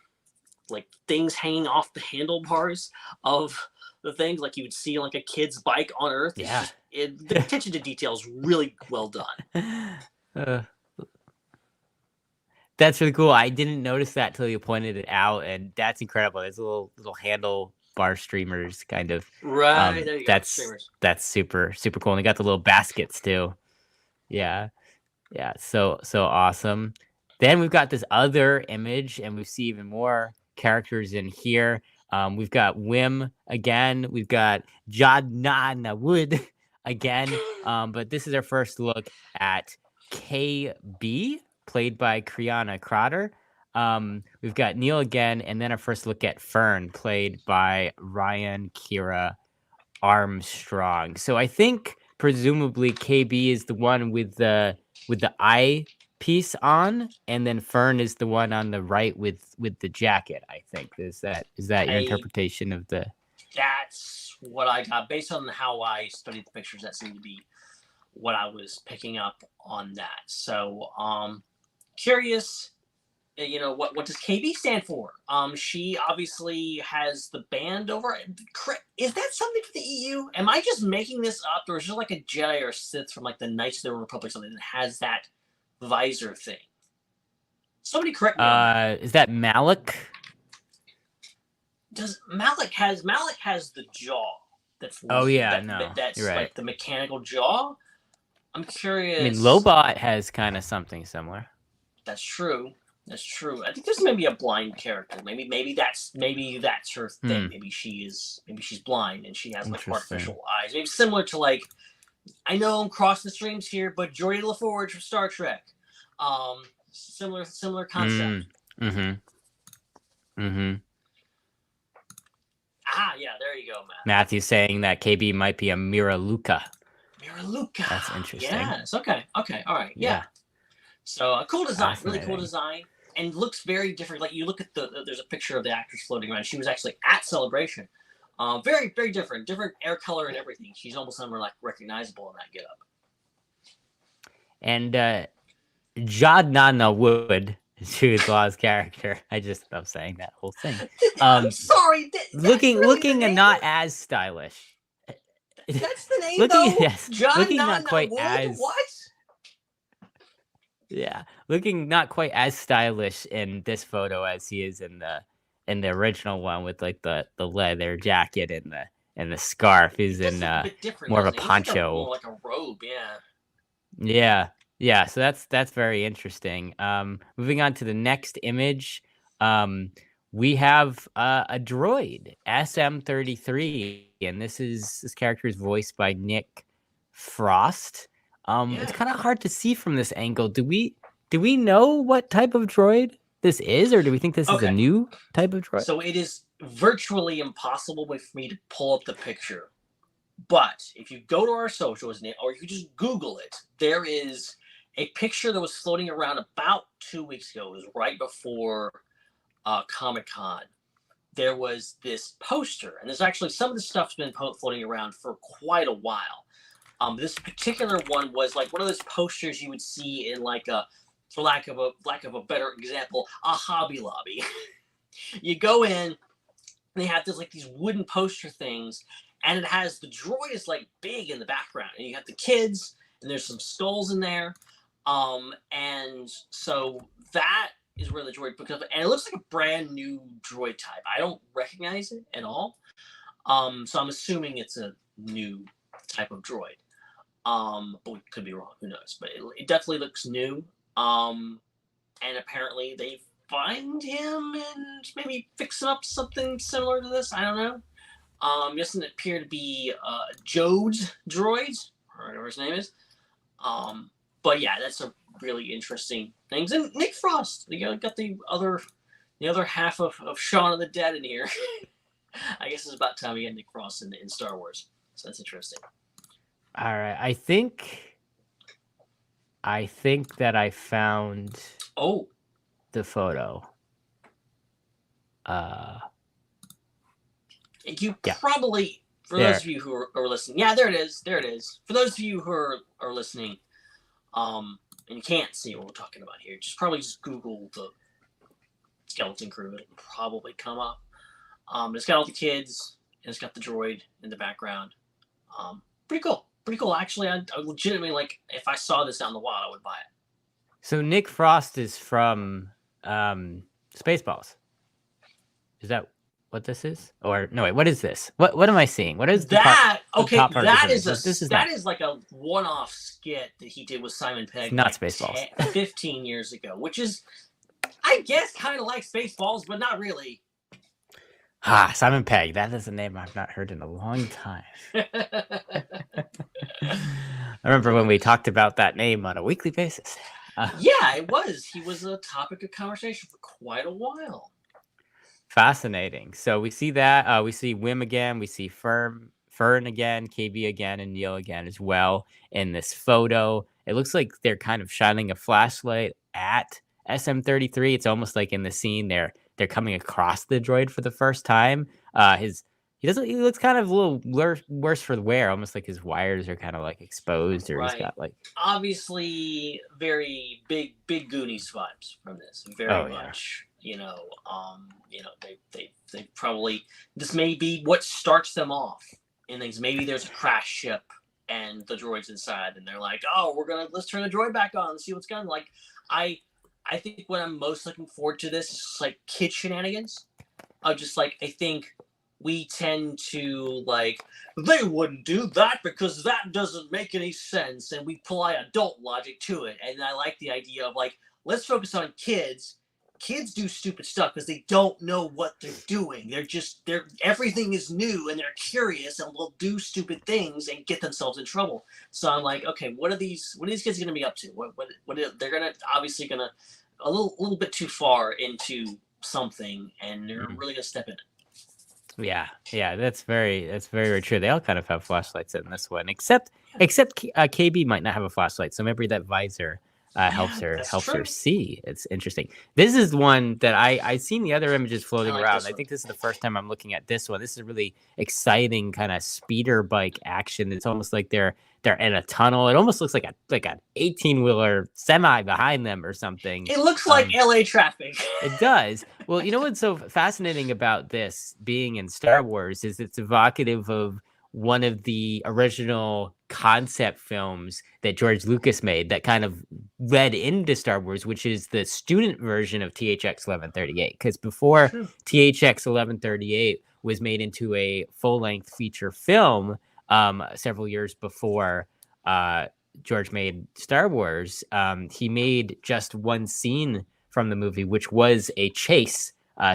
like things hanging off the handlebars of the things like you would see like a kid's bike on Earth. Yeah, the attention to detail is really well done. That's really cool. I didn't notice that till you pointed it out, and that's incredible. There's little handlebar streamers, kind of. Right. There you go. Streamers. That's super super cool. And they got the little baskets too. Yeah. So awesome. Then we've got this other image, and we see even more characters in here. We've got Wim again. We've got Jadna Wood again. But this is our first look at KB, played by Kriana Crotter. We've got Neil again, and then our first look at Fern, played by Ryan Kira Armstrong. So I think presumably KB is the one with the eye piece on, and then Fern is the one on the right with the jacket. I think is that your interpretation of the? That's what I got based on how I studied the pictures. That seemed to be what I was picking up on that. So curious You know, what does KB stand for? She obviously has the band over. Is that something for the EU? Am I just making this up, or is there like a Jedi or Sith from like the Knights of the Republic, something that has that visor thing? Somebody correct me on that. Is that Malik? Does Malik has the jaw that's that's you're right. like the mechanical jaw? I'm curious. I mean, Lobot has kind of something similar. That's true. That's true. I think there's maybe a blind character. Maybe that's her thing. Maybe she's blind and she has like artificial eyes. Maybe similar to like, I know I'm crossing the streams here, but Geordi LaForge from Star Trek. Similar concept. Ah, yeah, there you go, Matt. Matthew's saying that KB might be a Mira Luca. Mira Luca. That's interesting. Yes. Okay. All right. Yeah. So cool design. Really cool design. And looks very different. Like you look at there's a picture of the actress floating around. She was actually at Celebration. Very, very different. Different air color and everything. She's almost like recognizable in that getup. And Jadnana Wood, Jude Law's character. I just love saying that whole thing. I'm sorry. Looking not as stylish. That's the name, though? Yes. Looking not quite Wood? as... What? Yeah, looking not quite as stylish in this photo as he is in the original one with like the leather jacket and the scarf. He's in more of a poncho, like a robe. Yeah. Yeah. So that's very interesting. Moving on to the next image, we have a droid SM-33, and this character is voiced by Nick Frost. It's kind of hard to see from this angle. Do we know what type of droid this is, or do we think this is a new type of droid? So it is virtually impossible for me to pull up the picture. But if you go to our socials, or you just Google it, there is a picture that was floating around about 2 weeks ago. It was right before Comic-Con. There was this poster, and there's actually some of the stuff's been floating around for quite a while. This particular one was like one of those posters you would see in like for lack of a better example, a Hobby Lobby. You go in, and they have these wooden poster things, and it has the droid is like big in the background, and you have the kids, and there's some skulls in there, and so that is where the droid picks up, and it looks like a brand new droid type. I don't recognize it at all, so I'm assuming it's a new type of droid. But we could be wrong. Who knows? But it definitely looks new. And apparently they find him and maybe fix up something similar to this. I don't know. Doesn't appear to be Jode's droid, or whatever his name is. But yeah, that's a really interesting thing. And Nick Frost, got the other half of Shaun of the Dead in here. I guess it's about time we get Nick Frost in Star Wars. So that's interesting. All right, I think that I found the photo. You probably, for those of you who are listening, yeah, there it is. For those of you who are listening, and you can't see what we're talking about here, probably Google the Skeleton Crew. It'll probably come up. It's got all the kids, and it's got the droid in the background. Pretty cool. Actually, I legitimately, if I saw this down the wild, I would buy it. So Nick Frost is from Spaceballs. Is that what this is? Or no, wait, what is this? What am I seeing? What is that? This is like a one-off skit that he did with Simon Pegg. Not Spaceballs. 15 years ago, which is, I guess, kind of like Spaceballs, but not really. Simon Pegg. That is a name I've not heard in a long time. I remember when we talked about that name on a weekly basis. Yeah, it was. He was a topic of conversation for quite a while. Fascinating. So we see that. We see Wim again. We see Fern again, KB again, and Neil again as well in this photo. It looks like they're kind of shining a flashlight at SM-33. It's almost like in the scene they're coming across the droid for the first time. His He looks kind of a little worse for the wear, almost like his wires are kind of like exposed, or he's got like obviously very big Goonies vibes from this. Very much, you know, they probably, this may be what starts them off in things. Maybe there's a crash ship and the droid's inside, and they're like, oh, let's turn the droid back on and see what's going on. Like, I think what I'm most looking forward to this is like kid shenanigans. Of just like, I think we tend to like, they wouldn't do that because that doesn't make any sense, and we apply adult logic to it. And I like the idea of like, let's focus on kids. Kids do stupid stuff because they don't know what they're doing. They're everything is new and they're curious and will do stupid things and get themselves in trouble. So I'm like, okay, what are these kids going to be up to? What they're going to obviously going to a little bit too far into something, and they're really going to step in it. Yeah, that's very true. They all kind of have flashlights in this one, except KB might not have a flashlight, so maybe that visor helps her see. It's interesting. This is one that I've seen the other images floating around. I think this is the first time I'm looking at this one. This is really exciting kind of speeder bike action. It's almost like they're in a tunnel. It almost looks like an 18-wheeler semi behind them or something. It looks like LA traffic. It does. Well, you know what's so fascinating about this being in Star Wars is it's evocative of one of the original concept films that George Lucas made that kind of led into Star Wars, which is the student version of THX 1138. Because before THX 1138 was made into a full-length feature film, several years before George made Star Wars, he made just one scene from the movie, which was a chase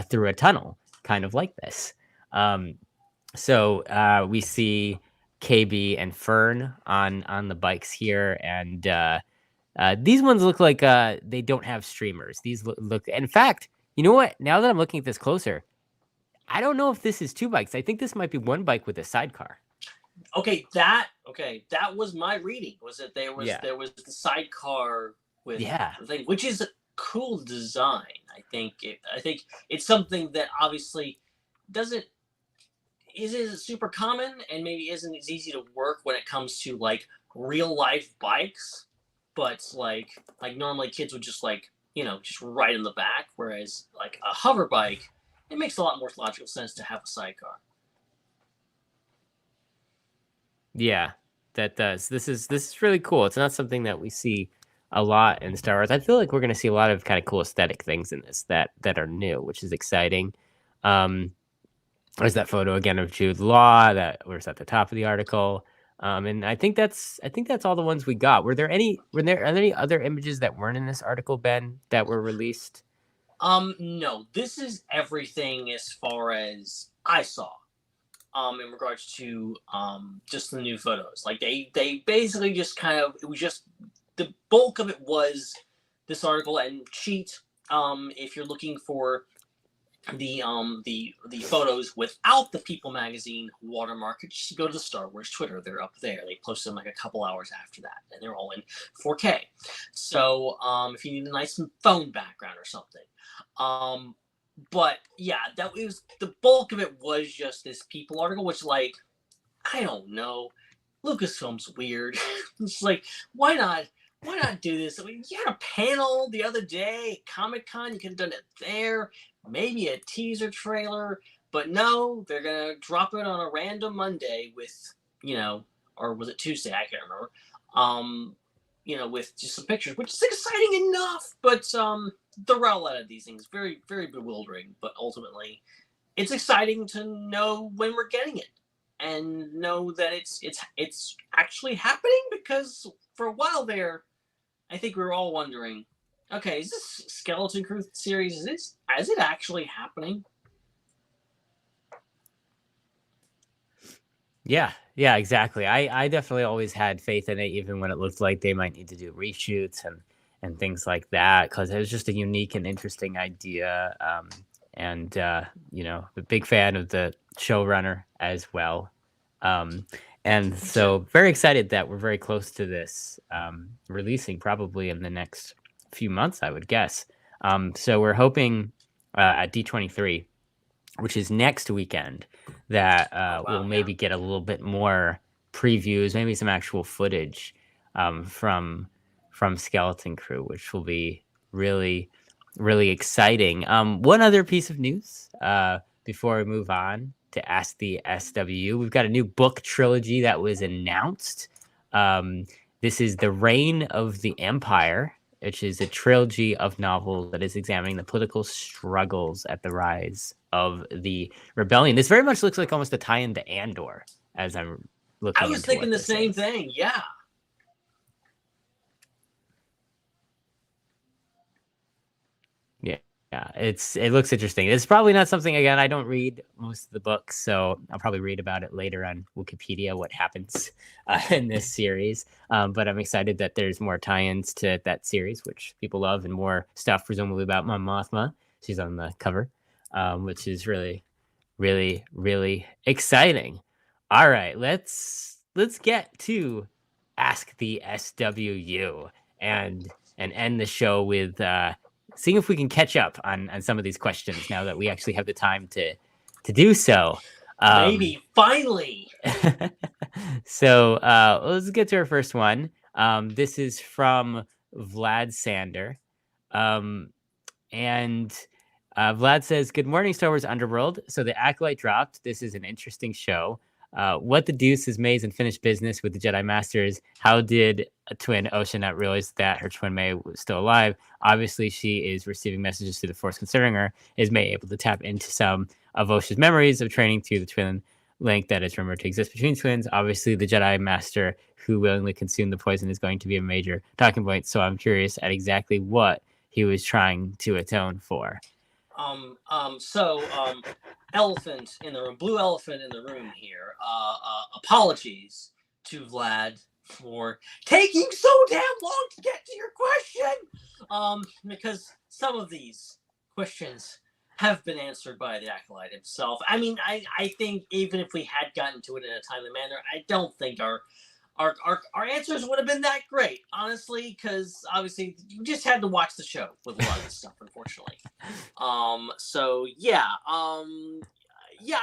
through a tunnel, kind of like this. So we see KB and Fern on the bikes here, and these ones look like they don't have streamers. These look, in fact, you know what? Now that I'm looking at this closer, I don't know if this is two bikes. I think this might be one bike with a sidecar. Okay, that was my reading. Was that there was the sidecar with the thing, which is a cool design. I think it's something that obviously isn't super common, and maybe isn't as easy to work when it comes to like real life bikes. But like normally kids would just just ride in the back, whereas like a hover bike, it makes a lot more logical sense to have a sidecar. Yeah, that does. This is really cool. It's not something that we see a lot in Star Wars. I feel like we're going to see a lot of kind of cool aesthetic things in this that are new, which is exciting. There's that photo again of Jude Law that was at the top of the article, and I think that's all the ones we got. Are there any other images that weren't in this article, Ben, that were released? No, this is everything as far as I saw. In regards to just the new photos, like they basically just it was just the bulk of it was this article. And cheat, if you're looking for the photos without the People magazine watermark, just go to the Star Wars Twitter. They're up there. They post them like a couple hours after that, and they're all in 4K. So if you need a nice phone background or something. But yeah, that was the bulk of it. Was just this People article, which, like, I don't know, Lucasfilm's weird. It's like, why not do this? I mean, you had a panel the other day at Comic-Con. You could have done it there. Maybe a teaser trailer, but no, they're gonna drop it on a random Monday with, or was it Tuesday? I can't remember. With just some pictures, which is exciting enough, but the rollout of these things very, very bewildering. But ultimately, it's exciting to know when we're getting it and know that it's actually happening, because for a while there, I think we were all wondering, okay, is this Skeleton Crew series, is it actually happening? Yeah, exactly. I definitely always had faith in it, even when it looked like they might need to do reshoots and things like that, because it was just a unique and interesting idea. A big fan of the showrunner as well. And so very excited that we're very close to this releasing probably in the next few months, I would guess. So we're hoping at D23 which is next weekend, that we'll maybe get a little bit more previews, maybe some actual footage from Skeleton Crew, which will be really, really exciting. One other piece of news before we move on to Ask the SWU, we've got a new book trilogy that was announced. This is The Reign of the Empire, which is a trilogy of novels that is examining the political struggles at the rise of the rebellion. This very much looks like almost a tie-in to Andor, as I'm looking. I was thinking the same thing. Yeah. Yeah, it looks interesting. It's probably not something, again, I don't read most of the books, so I'll probably read about it later on Wikipedia, what happens in this series. But I'm excited that there's more tie-ins to that series, which people love, and more stuff presumably about Mon Mothma. She's on the cover, which is really, really, really exciting. All right, let's get to Ask the SWU and end the show with seeing if we can catch up on some of these questions now that we actually have the time to do so. Maybe, finally. So let's get to our first one. This is from Vlad Sander. And Vlad says, "Good morning, Star Wars Underworld. So the Acolyte dropped. This is an interesting show. What the deuce is May's unfinished business with the Jedi Masters? How did a twin Osha not realize that her twin May was still alive? Obviously, she is receiving messages through the Force concerning her. Is May able to tap into some of Osha's memories of training through the twin link that is rumored to exist between twins? Obviously, the Jedi Master who willingly consumed the poison is going to be a major talking point. So I'm curious at exactly what he was trying to atone for." Elephant in the room, blue elephant in the room here. Apologies to Vlad for taking so damn long to get to your question. Because some of these questions have been answered by the Acolyte himself. I mean, I think even if we had gotten to it in a timely manner, I don't think our answers would have been that great, honestly, because obviously you just had to watch the show with a lot of this stuff, unfortunately.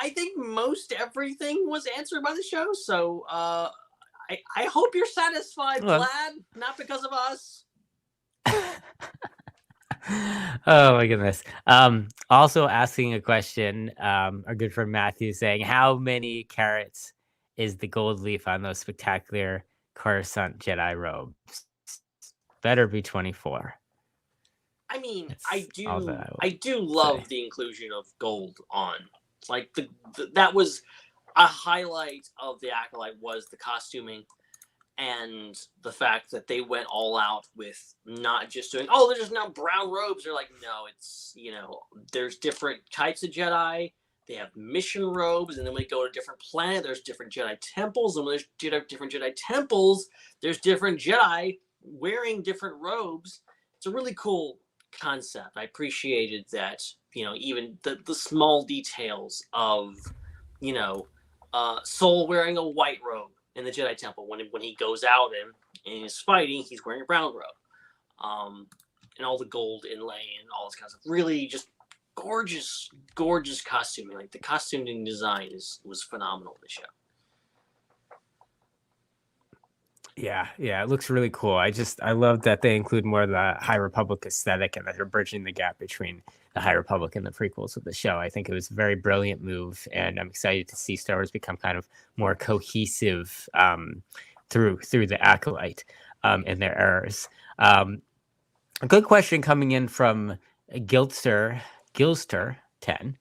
I think most everything was answered by the show. So I hope you're satisfied, Vlad, not because of us. Oh my goodness. Also asking a question, our good friend Matthew saying, how many carats is the gold leaf on those spectacular Coruscant Jedi robes? Better be 24. I mean, That's I do love the inclusion of gold on. Like that was a highlight of the Acolyte, was the costuming and the fact that they went all out with not just doing, oh, there's just now brown robes. They're like, no, it's, there's different types of Jedi. They have mission robes, and then when we go to a different planet, there's different Jedi temples, and when there's different Jedi temples, there's different Jedi wearing different robes. It's a really cool concept. I appreciated that, even the small details of, Sol wearing a white robe in the Jedi temple. When he goes out and is fighting, he's wearing a brown robe. And all the gold inlay and all this kind of stuff. Really just gorgeous costuming. Like the costuming design was phenomenal in the show. Yeah, it looks really cool. I love that they include more of the High Republic aesthetic and that they're bridging the gap between the High Republic and the prequels of the show. I think it was a very brilliant move, and I'm excited to see Star Wars become kind of more cohesive through the Acolyte and their errors. A good question coming in from Gilster 10.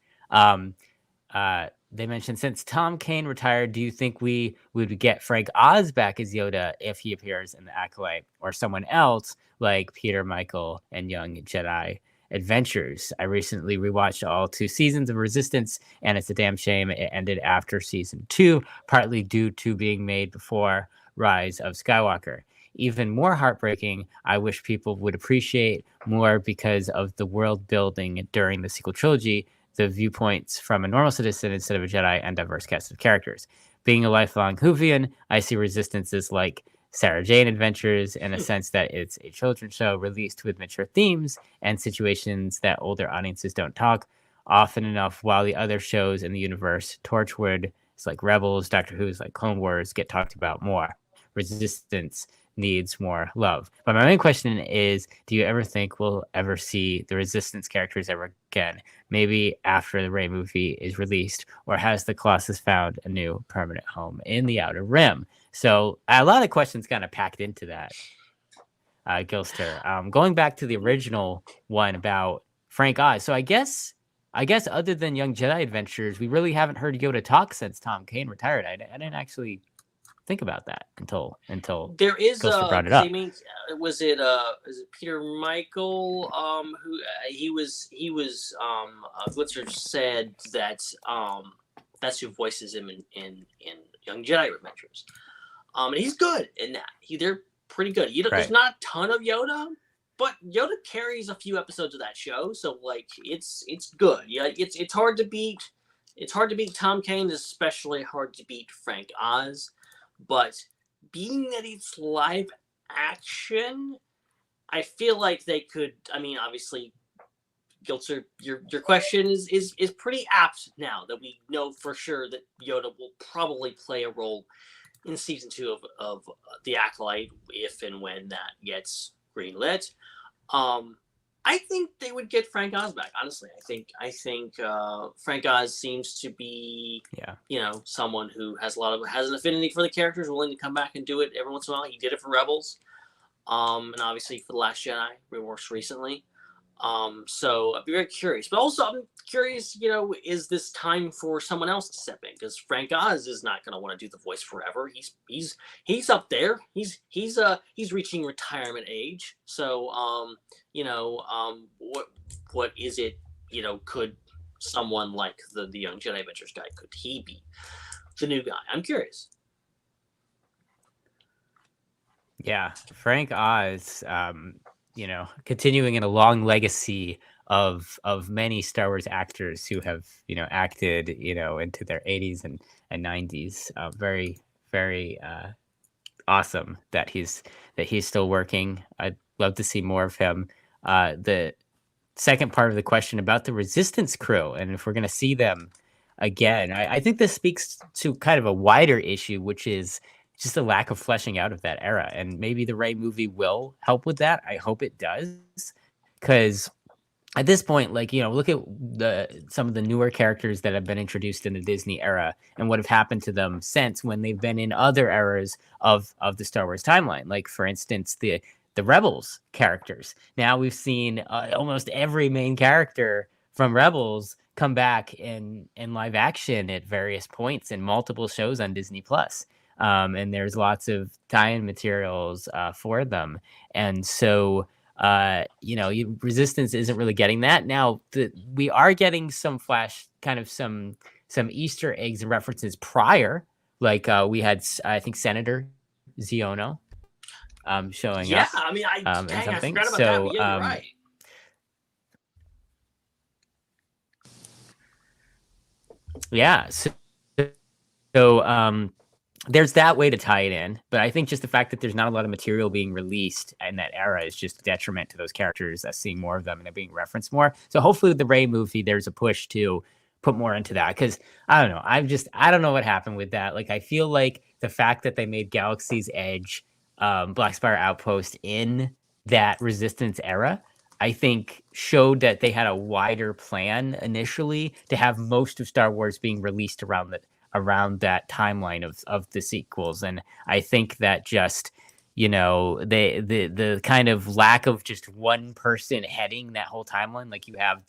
They mentioned, since Tom Kane retired, do you think we would get Frank Oz back as Yoda if he appears in the Acolyte, or someone else like Peter, Michael, and Young Jedi Adventures? I recently rewatched all 2 seasons of Resistance, and it's a damn shame it ended after season 2, partly due to being made before Rise of Skywalker. Even more heartbreaking, I wish people would appreciate more because of the world building during the sequel trilogy, the viewpoints from a normal citizen instead of a Jedi, and diverse cast of characters. Being a lifelong Whovian, I see Resistance as like Sarah Jane Adventures in a sense that it's a children's show released with mature themes and situations that older audiences don't talk often enough while the other shows in the universe, Torchwood is like Rebels, Doctor Who's like Clone Wars, get talked about more. Resistance needs more love. But my main question is, do you ever think we'll ever see the Resistance characters ever again? Maybe after the Rey movie is released, or has the Colossus found a new permanent home in the Outer Rim? So a lot of questions kind of packed into that, Gilster. Going back to the original one about Frank Oz. So I guess other than Young Jedi Adventures, we really haven't heard Yoda talk since Tom Kane retired. I didn't actually think about that until there is Gilster brought it up. Was it Peter Michael who Glitzer said that that's who voices him in Young Jedi Adventures. And he's good in that. They're pretty good. There's not a ton of Yoda, but Yoda carries a few episodes of that show, so like it's good. Yeah, it's hard to beat. It's hard to beat Tom Kane, especially hard to beat Frank Oz. But being that it's live action, I feel like they could. I mean, obviously, Giltzer, your question is pretty apt now that we know for sure that Yoda will probably play a role in season 2 of The Acolyte, if and when that gets greenlit. I think they would get Frank Oz back. Honestly, I think Frank Oz seems to be, someone who has an affinity for the characters, willing to come back and do it every once in a while. He did it for Rebels, and obviously for The Last Jedi, most recently. So I'd be very curious. But also, I'm curious, is this time for someone else to step in? Because Frank Oz is not going to want to do the voice forever. He's up there. He's reaching retirement age. So what is it? Could someone like the Young Jedi Adventures guy, could he be the new guy? I'm curious. Yeah, Frank Oz. Continuing in a long legacy of many Star Wars actors who have, acted, into their 80s and 90s. Very, very awesome that he's still working. I'd love to see more of him. The second part of the question about the Resistance crew, and if we're going to see them again, I think this speaks to kind of a wider issue, which is just the lack of fleshing out of that era. And maybe the Rey movie will help with that. I hope it does. Because at this point, look at some of the newer characters that have been introduced in the Disney era and what have happened to them since, when they've been in other eras of the Star Wars timeline. Like, for instance, the Rebels characters. Now we've seen almost every main character from Rebels come back in live action at various points in multiple shows on Disney Plus. And there's lots of tie-in materials for them. And so, Resistance isn't really getting that. Now, we are getting some some Easter eggs and references prior. Like we had, I think, Senator Ziono showing up. Yeah, I mean, I forgot about that, but yeah, you're right. Yeah, so there's that way to tie it in, but I think just the fact that there's not a lot of material being released in that era is just a detriment to those characters. Seeing more of them and they're being referenced more. So hopefully with the Rey movie, there's a push to put more into that, because I don't know. I don't know what happened with that. Like, I feel like the fact that they made Galaxy's Edge, Black Spire Outpost in that Resistance era, I think showed that they had a wider plan initially to have most of Star Wars being released around that timeline of the sequels. And I think that just, the kind of lack of just one person heading that whole timeline, like you have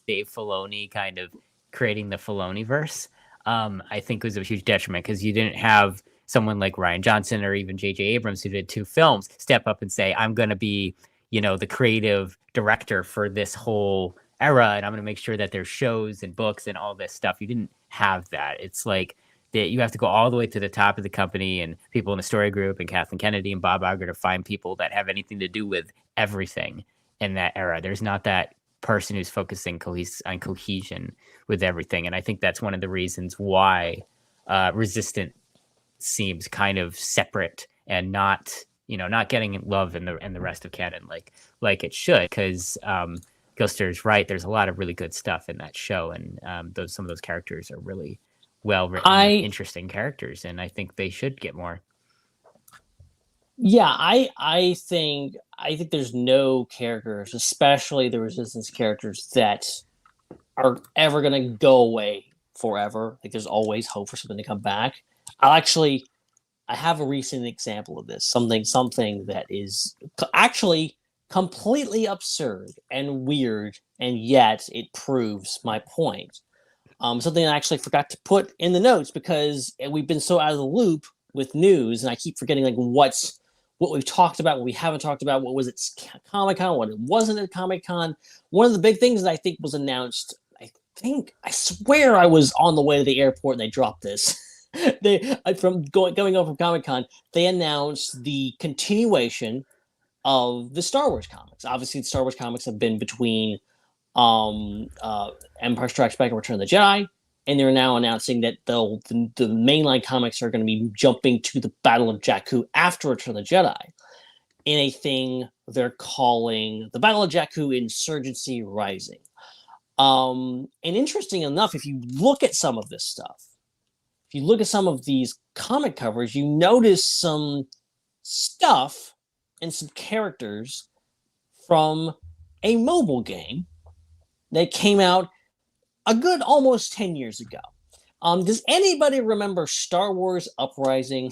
Dave Filoni kind of creating the Filoni-verse, I think was a huge detriment, because you didn't have someone like Rian Johnson or even J.J. Abrams, who did 2 films, step up and say, I'm going to be, the creative director for this whole era, and I'm going to make sure that there's shows and books and all this stuff. You didn't have that. It's like that you have to go all the way to the top of the company and people in the story group and Kathleen Kennedy and Bob Iger to find people that have anything to do with everything in that era. There's not that person who's focusing on cohesion with everything. And I think that's one of the reasons why Resistance seems kind of separate and not getting love in the rest of canon like it should. Because Ghoster is right. There's a lot of really good stuff in that show, and some of those characters are really well written, interesting characters, and I think they should get more. Yeah, I think there's no characters, especially the Resistance characters, that are ever gonna go away forever. Like there's always hope for something to come back. I have a recent example of this. Something that is actually completely absurd and weird, and yet it proves my point. Something I actually forgot to put in the notes because we've been so out of the loop with news, and I keep forgetting like what we've talked about, what we haven't talked about, what was at Comic-Con, what it wasn't at Comic-Con. One of the big things that I think was announced, I swear I was on the way to the airport and they dropped this. From going over from Comic-Con, they announced the continuation of the Star Wars comics. Obviously, the Star Wars comics have been between Empire Strikes Back and Return of the Jedi, and they're now announcing that the mainline comics are going to be jumping to the Battle of Jakku after Return of the Jedi in a thing they're calling the Battle of Jakku Insurgency Rising. And interesting enough, if you look at some of this stuff, if you look at some of these comic covers, you notice some stuff and some characters from a mobile game that came out a good almost 10 years ago. Does anybody remember Star Wars Uprising?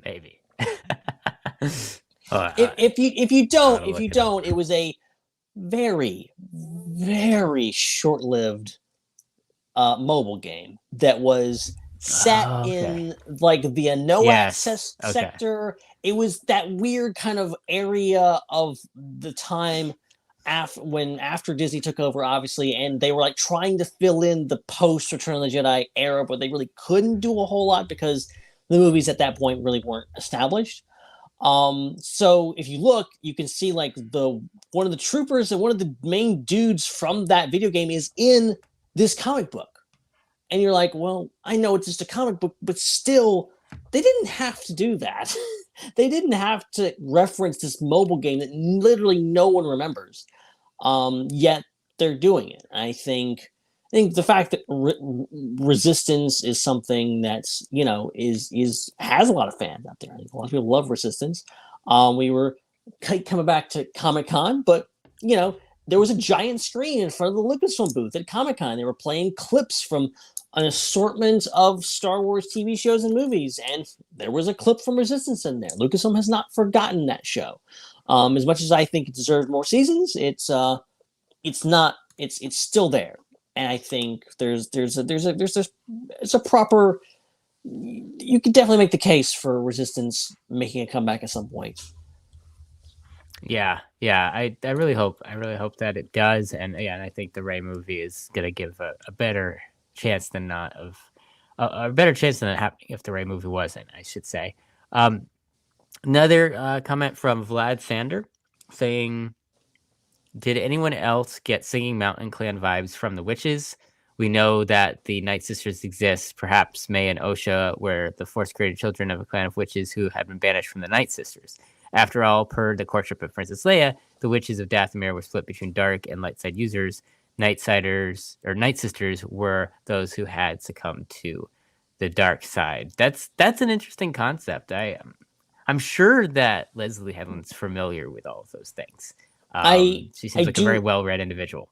Maybe. If you don't, it was a very, very short-lived mobile game that was set in like the no access sector. It was that weird kind of area of the time after Disney took over, obviously, and they were like trying to fill in the post Return of the Jedi era, but they really couldn't do a whole lot because the movies at that point really weren't established. So if you look, you can see like one of the troopers and one of the main dudes from that video game is in this comic book. And you're like, well, I know it's just a comic book, but still, they didn't have to do that. They didn't have to reference this mobile game that literally no one remembers. Yet they're doing it. I think the fact that Resistance is something that's, has a lot of fans out there. I think a lot of people love Resistance. We were coming back to Comic-Con, but, there was a giant screen in front of the Lucasfilm booth at Comic-Con. They were playing clips from an assortment of Star Wars TV shows and movies, and there was a clip from Resistance in there. Lucasfilm has not forgotten that show. As much as I think it deserved more seasons, it's still there. And I think it's a proper. You could definitely make the case for Resistance making a comeback at some point. Yeah. I really hope that it does, and I think the Rey movie is gonna give a better chance than not of a better chance than it happening if the Rey movie wasn't, I should say. Another comment from Vlad Sander saying, did anyone else get Singing Mountain Clan vibes from the witches? We know that the Night Sisters exist, perhaps May and Osha were the Force-created children of a clan of witches who had been banished from the Night Sisters. After all, per the courtship of Princess Leia, the witches of Dathomir were split between dark and light side users. Night Sisters were those who had succumbed to the dark side. That's an interesting concept. I'm sure that Leslie Headland's familiar with all of those things. She seems like a very well-read individual.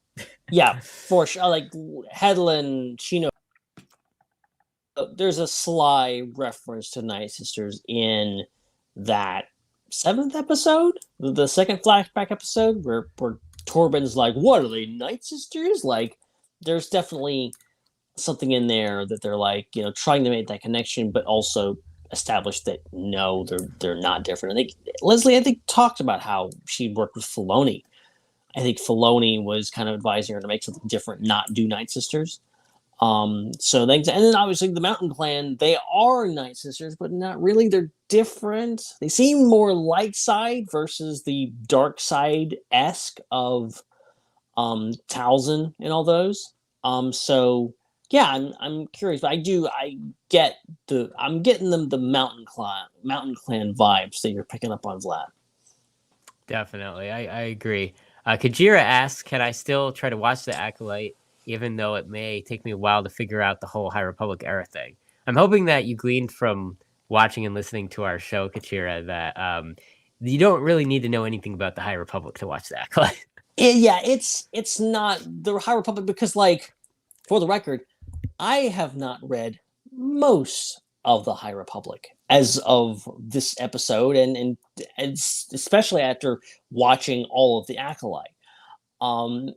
Yeah, for sure. Like Headland, she knows. There's a sly reference to Night Sisters in that 7th episode, the second flashback episode, where Torben's like, "What are they, Night Sisters?" Like, there's definitely something in there that they're like, trying to make that connection, but also establish that no, they're not different. I think Leslie, talked about how she worked with Filoni. I think Filoni was kind of advising her to make something different, not do Night Sisters. And then obviously the Mountain Clan, they are Night Sisters, but not really. They're different. They seem more light side versus the dark side-esque of Talzin and all those. Yeah, I'm curious, but I'm getting them the Mountain Clan vibes that you're picking up on, Vlad. Definitely. I agree. Kajira asks, can I still try to watch The Acolyte, even though it may take me a while to figure out the whole High Republic era thing? I'm hoping that you gleaned from watching and listening to our show, Kachira, that you don't really need to know anything about the High Republic to watch The Acolyte. Yeah, it's not the High Republic because, like, for the record, I have not read most of the High Republic as of this episode, and especially after watching all of the Acolyte.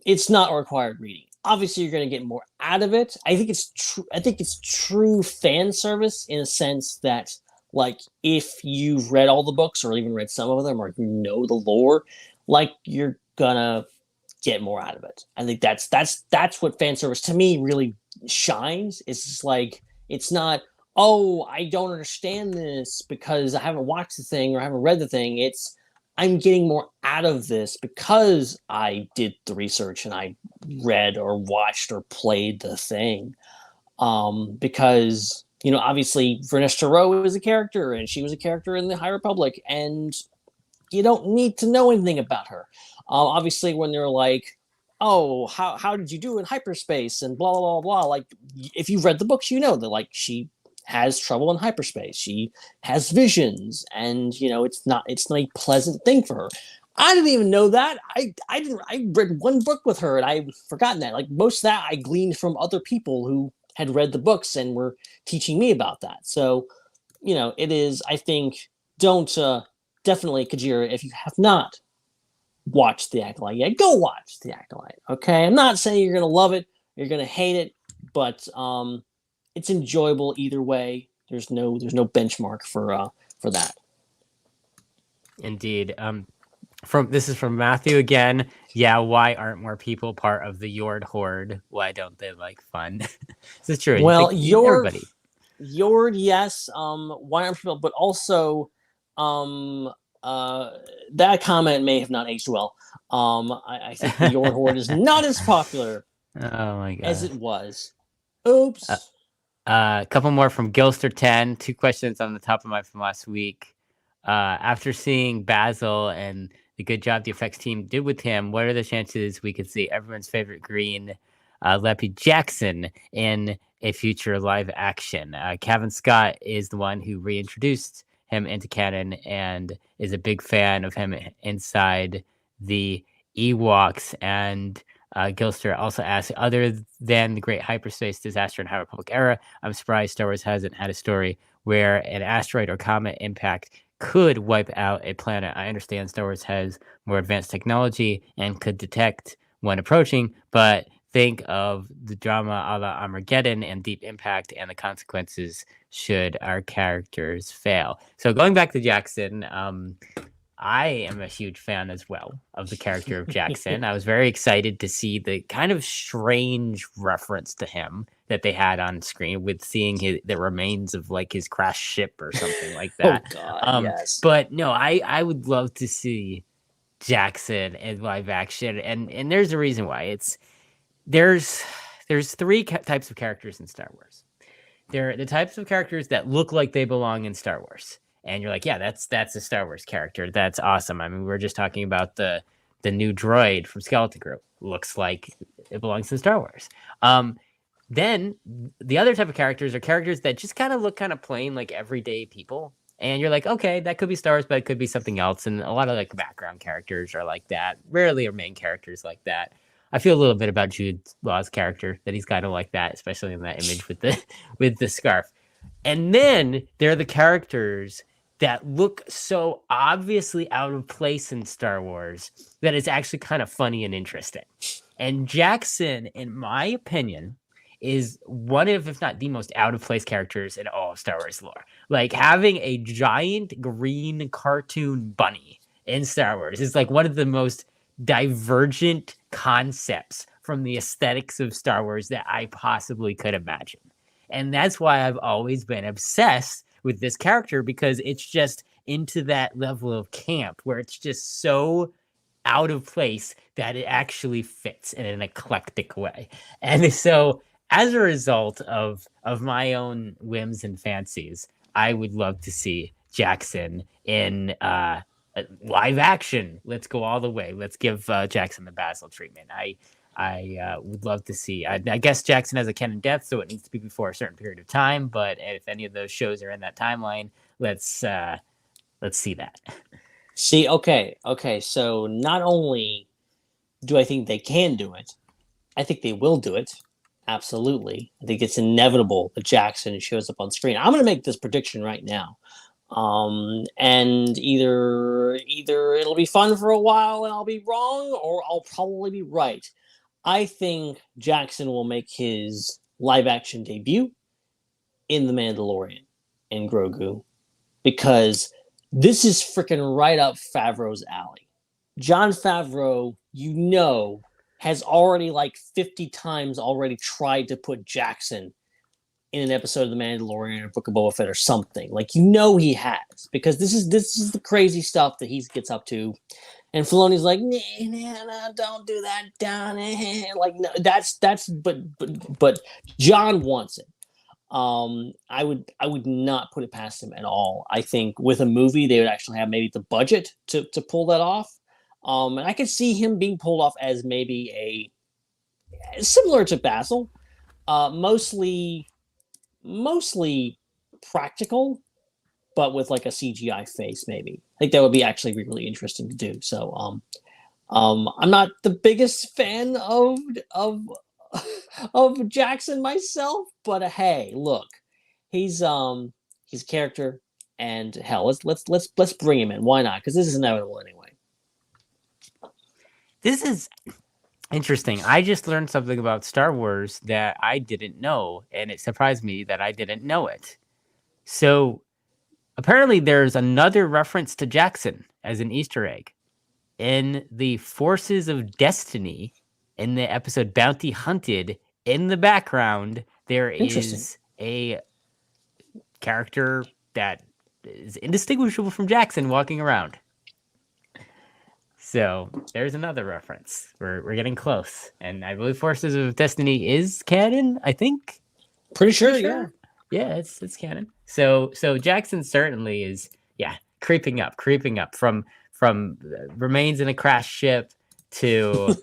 It's not a required reading. Obviously, you're going to get more out of it. I think it's true. I think it's true fan service in a sense that, like, if you've read all the books or even read some of them or you know the lore, like, you're gonna get more out of it. I think that's what fan service to me really shines. It's just like, it's not, oh, I don't understand this because I haven't watched the thing or I haven't read the thing. It's, I'm getting more out of this because I did the research and I read or watched or played the thing. Because, you know, obviously Vernestra Rowe is a character and she was a character in the High Republic, and you don't need to know anything about her. Obviously, when they're like, oh, how did you do in hyperspace and blah, blah, blah, blah. Like, if you've read the books, you know that, like, she has trouble in hyperspace. She has visions, and, you know, it's not a pleasant thing for her. I didn't even know that. I read one book with her, and I've forgotten that. Like, most of that I gleaned from other people who had read the books and were teaching me about that. So, you know, it is, I think, definitely, Kajira, if you have not watched The Acolyte yet, go watch The Acolyte, okay? I'm not saying you're going to love it, you're going to hate it, but it's enjoyable either way. There's no benchmark for that. Indeed. This is from Matthew again. Yeah, why aren't more people part of the Yord Horde? Why don't they like fun? This is true. Well, everybody. Yord, yes. Why aren't people? But also, that comment may have not aged well. I think the Yord Horde is not as popular as it was. Oops. A couple more from Gilster10. 2 questions on the top of my from last week. After seeing Basil and the good job the effects team did with him, what are the chances we could see everyone's favorite green, Leppy Jackson, in a future live action? Kevin Scott is the one who reintroduced him into canon and is a big fan of him inside the Ewoks. And Gilster also asks, other than the great hyperspace disaster in High Republic era, I'm surprised Star Wars hasn't had a story where an asteroid or comet impact could wipe out a planet. I understand Star Wars has more advanced technology and could detect one approaching, but think of the drama a la Armageddon and Deep Impact and the consequences should our characters fail. So going back to Jackson, I am a huge fan as well of the character of Jackson. I was very excited to see the kind of strange reference to him that they had on screen with seeing the remains of like his crashed ship or something like that. Oh God, yes. But no, I would love to see Jackson in live action, and there's a reason why. There's 3 types of characters in Star Wars. They're the types of characters that look like they belong in Star Wars. And you're like, yeah, that's a Star Wars character. That's awesome. I mean, we were just talking about the new droid from Skeleton Group. Looks like it belongs to Star Wars. Then the other type of characters are characters that just kind of look kind of plain, like everyday people. And you're like, okay, that could be Star Wars, but it could be something else. And a lot of like background characters are like that. Rarely are main characters like that. I feel a little bit about Jude Law's character, that he's kind of like that, especially in that image with the scarf. And then there are the characters that look so obviously out of place in Star Wars that it's actually kind of funny and interesting. And Jackson, in my opinion, is one of, if not the most out of place characters in all of Star Wars lore. Like, having a giant green cartoon bunny in Star Wars is like one of the most divergent concepts from the aesthetics of Star Wars that I possibly could imagine. And that's why I've always been obsessed with this character, because it's just into that level of camp where it's just so out of place that it actually fits in an eclectic way. And so as a result of my own whims and fancies, I would love to see Jackson in a live action. Let's go all the way. Let's give Jackson the Basil treatment. I would love to see. I guess Jackson has a canon death, so it needs to be before a certain period of time. But if any of those shows are in that timeline, let's see that. See, okay. So not only do I think they can do it, I think they will do it. Absolutely. I think it's inevitable that Jackson shows up on screen. I'm going to make this prediction right now. And either it'll be fun for a while and I'll be wrong, or I'll probably be right. I think Jackson will make his live action debut in The Mandalorian in Grogu, because this is freaking right up Favreau's alley. Jon Favreau, has already like 50 times already tried to put Jackson in an episode of The Mandalorian or Book of Boba Fett or something. Like, he has, because this is the crazy stuff that he gets up to. And Filoni's like, nah, don't do that, Don. Like, no, but John wants it. I would not put it past him at all. I think with a movie, they would actually have maybe the budget to pull that off. And I could see him being pulled off as maybe similar to Basil, mostly practical, but with like a CGI face, maybe. I think that would be actually really interesting to do. So, I'm not the biggest fan of Jackson myself, but hey, look, he's a character, and hell, let's bring him in. Why not? Because this is inevitable anyway. This is interesting. I just learned something about Star Wars that I didn't know, and it surprised me that I didn't know it. So apparently there's another reference to Jackson as an Easter egg. In the Forces of Destiny, in the episode Bounty Hunted, in the background, there is a character that is indistinguishable from Jackson walking around. So there's another reference. We're getting close, and I believe Forces of Destiny is canon. I think. Pretty sure. Yeah, it's canon. So Jackson certainly is creeping up from remains in a crashed ship to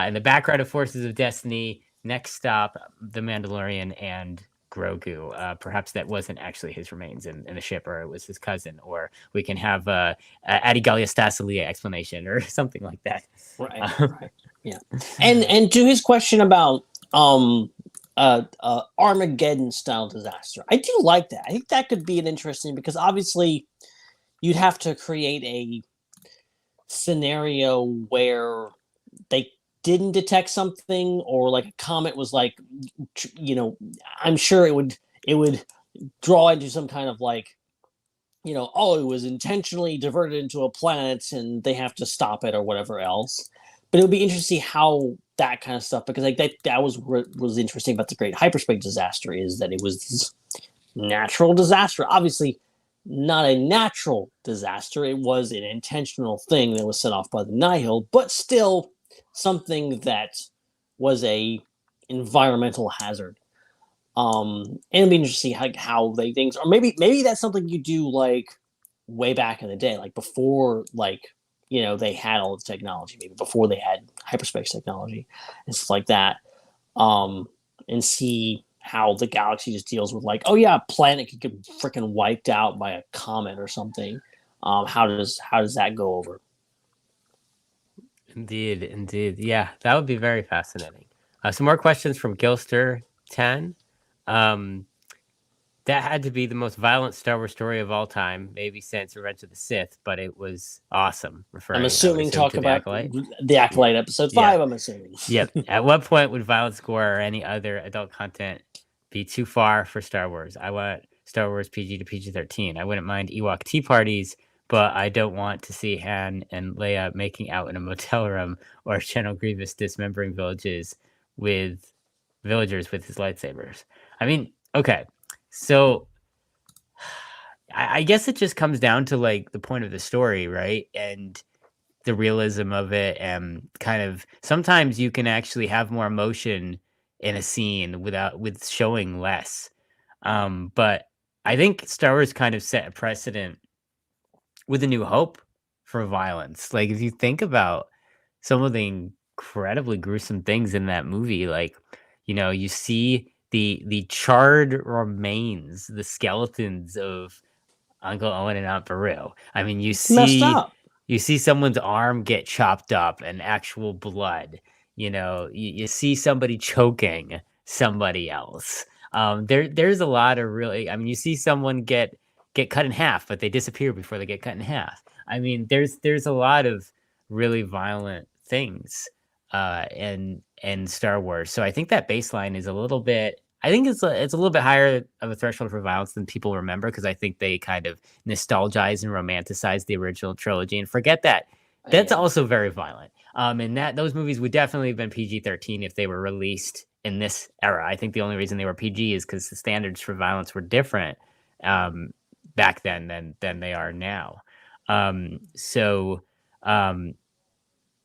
in the background of Forces of Destiny. Next stop, The Mandalorian and Grogu. Perhaps that wasn't actually his remains in the ship, or it was his cousin, or we can have Adi Galliastasalia explanation or something like that. Right. Yeah. And to his question about Armageddon style disaster, I do like that. I think that could be an interesting, because obviously you'd have to create a scenario where they didn't detect something, or like a comet was like, I'm sure it would draw into some kind of like, it was intentionally diverted into a planet and they have to stop it or whatever else. But it would be interesting to see how that kind of stuff, because like that was interesting about the Great Hyperspace Disaster, is that it was this natural disaster. Obviously not a natural disaster. It was an intentional thing that was set off by the Nihil, but still something that was a environmental hazard. And it'd be interesting to see how they things, or maybe that's something you do like way back in the day, like before, like, they had all the technology, maybe before they had hyperspace technology and stuff like that. And see how the galaxy just deals with, like, a planet could get freaking wiped out by a comet or something. How does that go over? Indeed. Yeah, that would be very fascinating. Some more questions from Gilster 10. That had to be the most violent Star Wars story of all time, maybe since Revenge of the Sith, but it was awesome. I'm assuming talk about the Acolyte episode 5, I'm assuming. Yep. At what point would violence, gore, or any other adult content be too far for Star Wars? I want Star Wars PG to PG-13. I wouldn't mind Ewok tea parties, but I don't want to see Han and Leia making out in a motel room, or General Grievous dismembering villagers with his lightsabers. I mean, okay, so I guess it just comes down to like the point of the story, right? And the realism of it, and kind of sometimes you can actually have more emotion in a scene with showing less. But I think Star Wars kind of set a precedent with A New Hope for violence. Like if you think about some of the incredibly gruesome things in that movie, like you see the charred remains, the skeletons of Uncle Owen and Aunt Beru. I mean, It's messed up. you see someone's arm get chopped up and actual blood. You see somebody choking somebody else. There's a lot of really. I mean, you see someone get cut in half, but they disappear before they get cut in half. I mean, there's a lot of really violent things in Star Wars. So I think that baseline is a little bit. I think it's a little bit higher of a threshold for violence than people remember, because I think they kind of nostalgize and romanticize the original trilogy and forget that that's also very violent. And that those movies would definitely have been PG-13 if they were released in this era. I think the only reason they were PG is because the standards for violence were different back then than they are now.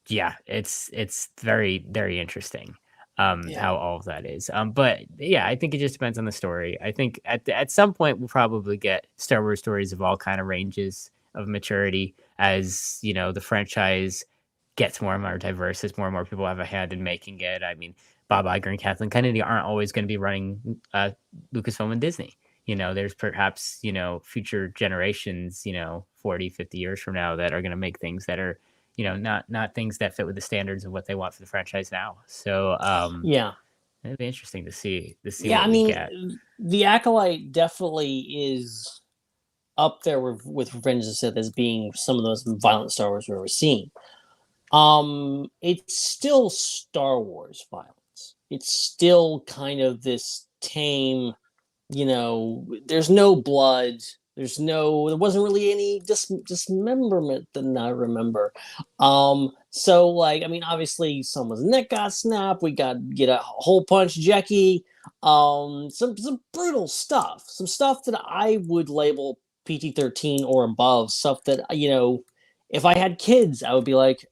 Yeah, it's very, very interesting. How all of that is. But yeah, I think it just depends on the story. I think at some point we'll probably get Star Wars stories of all kind of ranges of maturity as, the franchise gets more and more diverse, as more and more people have a hand in making it. I mean, Bob Iger and Kathleen Kennedy aren't always going to be running Lucasfilm and Disney. There's perhaps, future generations, 40, 50 years from now that are going to make things that are, not things that fit with the standards of what they want for the franchise now. So it'd be interesting to see. Yeah, I mean, the Acolyte definitely is up there with Revenge of the Sith as being some of the most violent Star Wars we've ever seen. It's still Star Wars violence. It's still kind of this tame, there's no blood. There wasn't really any dismemberment that I remember. So like, I mean, obviously someone's neck got snapped. We get a hole punch Jackie. Some brutal stuff. Some stuff that I would label PG-13 or above. Stuff that, if I had kids, I would be like,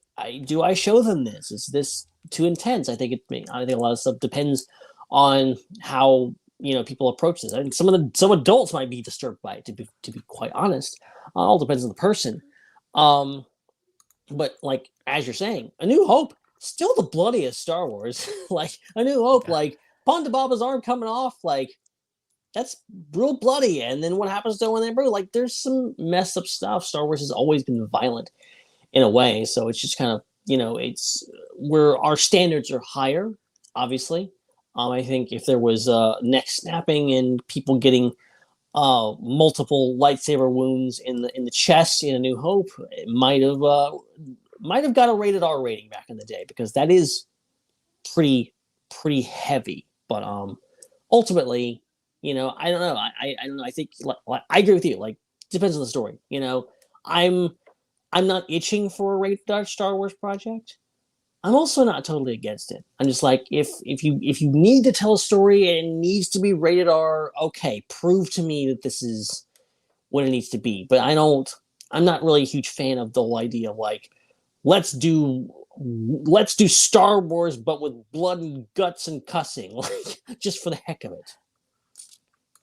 do I show them this? Is this too intense? I think a lot of stuff depends on how people approach this. I think some adults might be disturbed by it, to be quite honest. All depends on the person. But like, as you're saying, A New Hope, still the bloodiest Star Wars. Like A New Hope, like Ponda Baba's arm coming off, like that's real bloody. And then what happens to when they brew? Like there's some messed up stuff. Star Wars has always been violent in a way. So it's just kind of, it's where our standards are higher, obviously. I think if there was neck snapping and people getting multiple lightsaber wounds in the chest in A New Hope, it might have got a rated R rating back in the day, because that is pretty heavy. But ultimately, I don't know. I don't know. I think like, I agree with you. Like, depends on the story. I'm not itching for a rated R Star Wars project. I'm also not totally against it. I'm just like, if you need to tell a story and it needs to be rated R, okay, prove to me that this is what it needs to be. But I'm not really a huge fan of the whole idea of like, let's do Star Wars but with blood and guts and cussing, like just for the heck of it.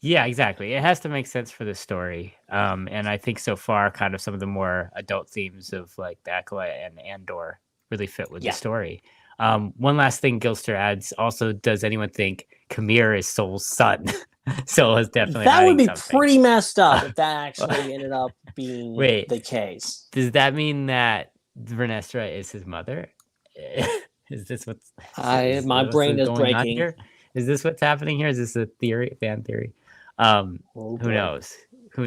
Yeah, exactly. It has to make sense for the story. And I think so far, kind of some of the more adult themes of like the Acolyte and Andor really fit with the story. One last thing Gilster adds, also, does anyone think Kamir is Soul's son? Soul is definitely that would be something. Pretty messed up if that actually ended up being the case. Does that mean that Vernestra is his mother? Is this what's my brain is breaking here? Is this what's happening here? Is this a fan theory? Who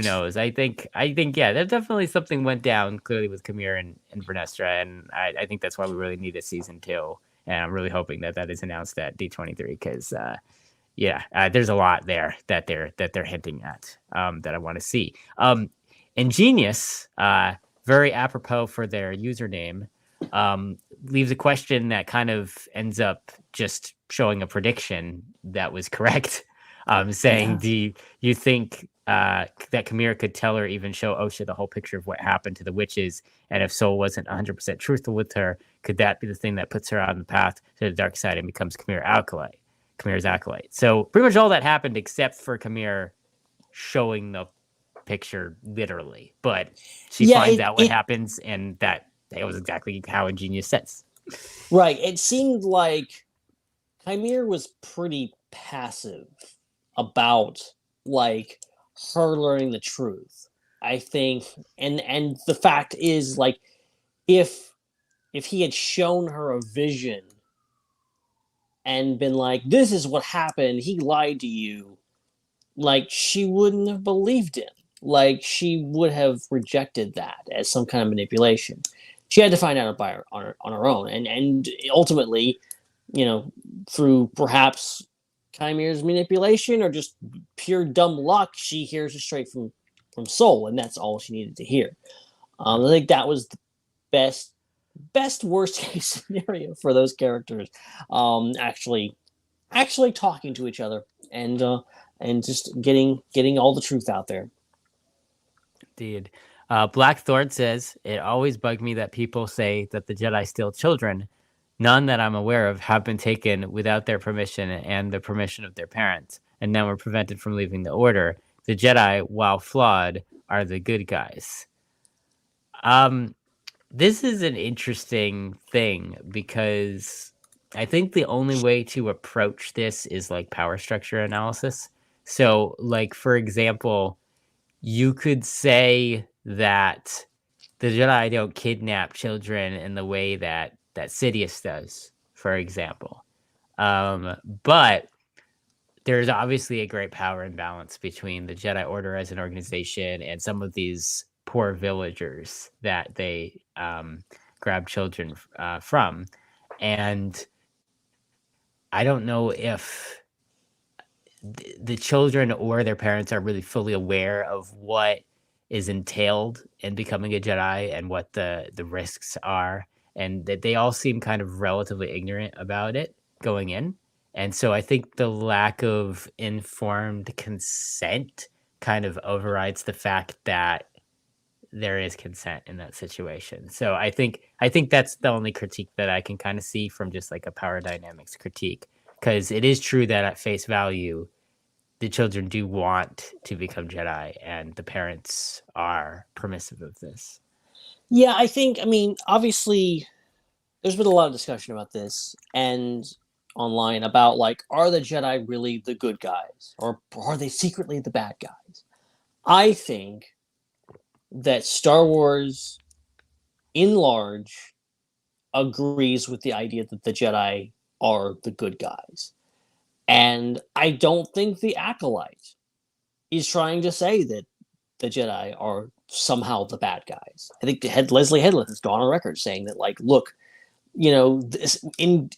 knows? I think yeah, there definitely something went down clearly with Kamir and Vernestra, and I think that's why we really need a season 2. And I'm really hoping that is announced at D23, because there's a lot there that they're hinting at that I want to see. Ingenious, very apropos for their username, leaves a question that kind of ends up just showing a prediction that was correct. Saying, do you think that Kamir could tell or even show Osha the whole picture of what happened to the witches? And if Soul wasn't 100% truthful with her, could that be the thing that puts her on the path to the dark side and becomes Kamir's acolyte? So pretty much all that happened except for Kamir showing the picture literally, but she finds out what happens, and that was exactly how Ingenious says. Right. It seemed like Chimere was pretty passive about like her learning the truth. I think, and the fact is, like, if he had shown her a vision and been like, this is what happened, he lied to you, like, she wouldn't have believed him. Like, she would have rejected that as some kind of manipulation. She had to find out on her own, and ultimately, you know, through perhaps Chimere's manipulation or just pure dumb luck, she hears it straight from Soul, and that's all she needed to hear. I think that was the best worst case scenario for those characters, actually talking to each other and just getting all the truth out there. Indeed. Blackthorn says, it always bugged me that people say that the Jedi steal children. None that I'm aware of have been taken without their permission and the permission of their parents, and now were prevented from leaving the Order. The Jedi, while flawed, are the good guys. This is an interesting thing because I think the only way to approach this is like power structure analysis. So, like, for example, you could say that the Jedi don't kidnap children in the way that Sidious does, for example. But there's obviously a great power imbalance between the Jedi Order as an organization and some of these poor villagers that they grab children from. And I don't know if the children or their parents are really fully aware of what is entailed in becoming a Jedi and what the risks are, and that they all seem kind of relatively ignorant about it going in. And so I think the lack of informed consent kind of overrides the fact that there is consent in that situation. So I think that's the only critique that I can kind of see from just like a power dynamics critique, because it is true that at face value, the children do want to become Jedi and the parents are permissive of this. Yeah, I mean, obviously, there's been a lot of discussion about this and online about, like, are the Jedi really the good guys? Or are they secretly the bad guys? I think that Star Wars, in large, agrees with the idea that the Jedi are the good guys. And I don't think the Acolyte is trying to say that the Jedi are somehow the bad guys. I think Leslie Headland has gone on record saying that, like, look, you know, this, in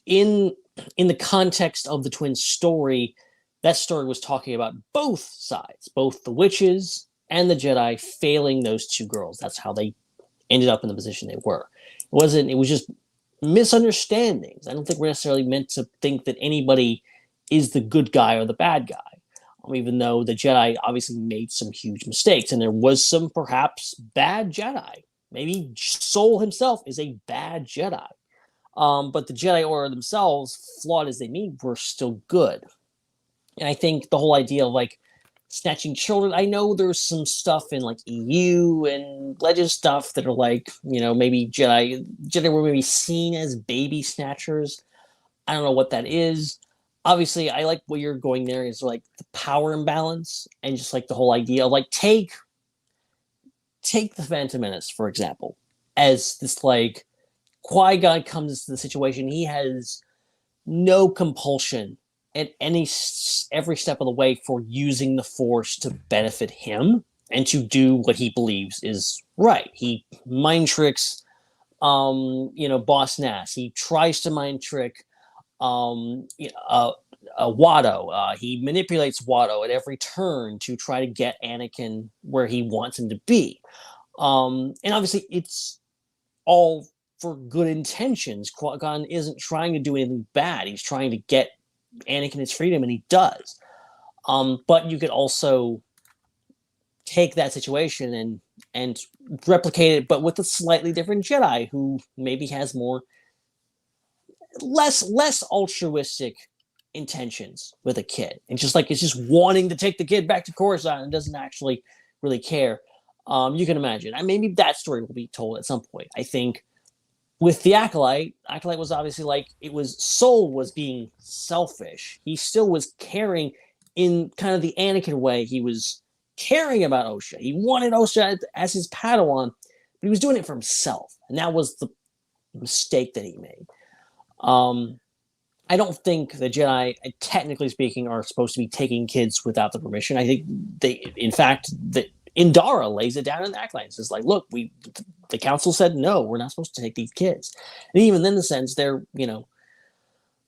the context of the twin story, that story was talking about both sides, both the witches and the Jedi failing those two girls. That's how they ended up in the position they were. It was just misunderstandings. I don't think we're necessarily meant to think that anybody is the good guy or the bad guy. Even though the Jedi obviously made some huge mistakes, and there was some perhaps bad Jedi. Maybe Soul himself is a bad Jedi. But the Jedi Order themselves, flawed as they may, were still good. And I think the whole idea of, like, snatching children, I know there's some stuff in, like, EU and Legend stuff that are like, you know, maybe Jedi were maybe seen as baby snatchers. I don't know what that is. Obviously, I like what you're going there is, like, the power imbalance and just, like, the whole idea of, like, take the Phantom Menace, for example, as this, like, Qui-Gon comes into the situation. He has no compulsion at every step of the way for using the Force to benefit him and to do what he believes is right. He mind tricks, Boss Nass. He tries to mind trick Watto. He manipulates Watto at every turn to try to get Anakin where he wants him to be. And obviously, it's all for good intentions. Qui-Gon isn't trying to do anything bad. He's trying to get Anakin his freedom, and he does. But you could also take that situation and replicate it, but with a slightly different Jedi who maybe has less altruistic intentions with a kid, and just like it's just wanting to take the kid back to Coruscant and doesn't actually really care. You can imagine. Maybe that story will be told at some point. I think with the Acolyte was obviously like Soul was being selfish. He still was caring in kind of the Anakin way. He was caring about Osha. He wanted Osha as his Padawan, but he was doing it for himself, and that was the mistake that he made. I don't think the Jedi, technically speaking, are supposed to be taking kids without the permission. I think in fact, Indara lays it down in the Acolyte. It's like, look, the council said no, we're not supposed to take these kids. And even in the sense, they're in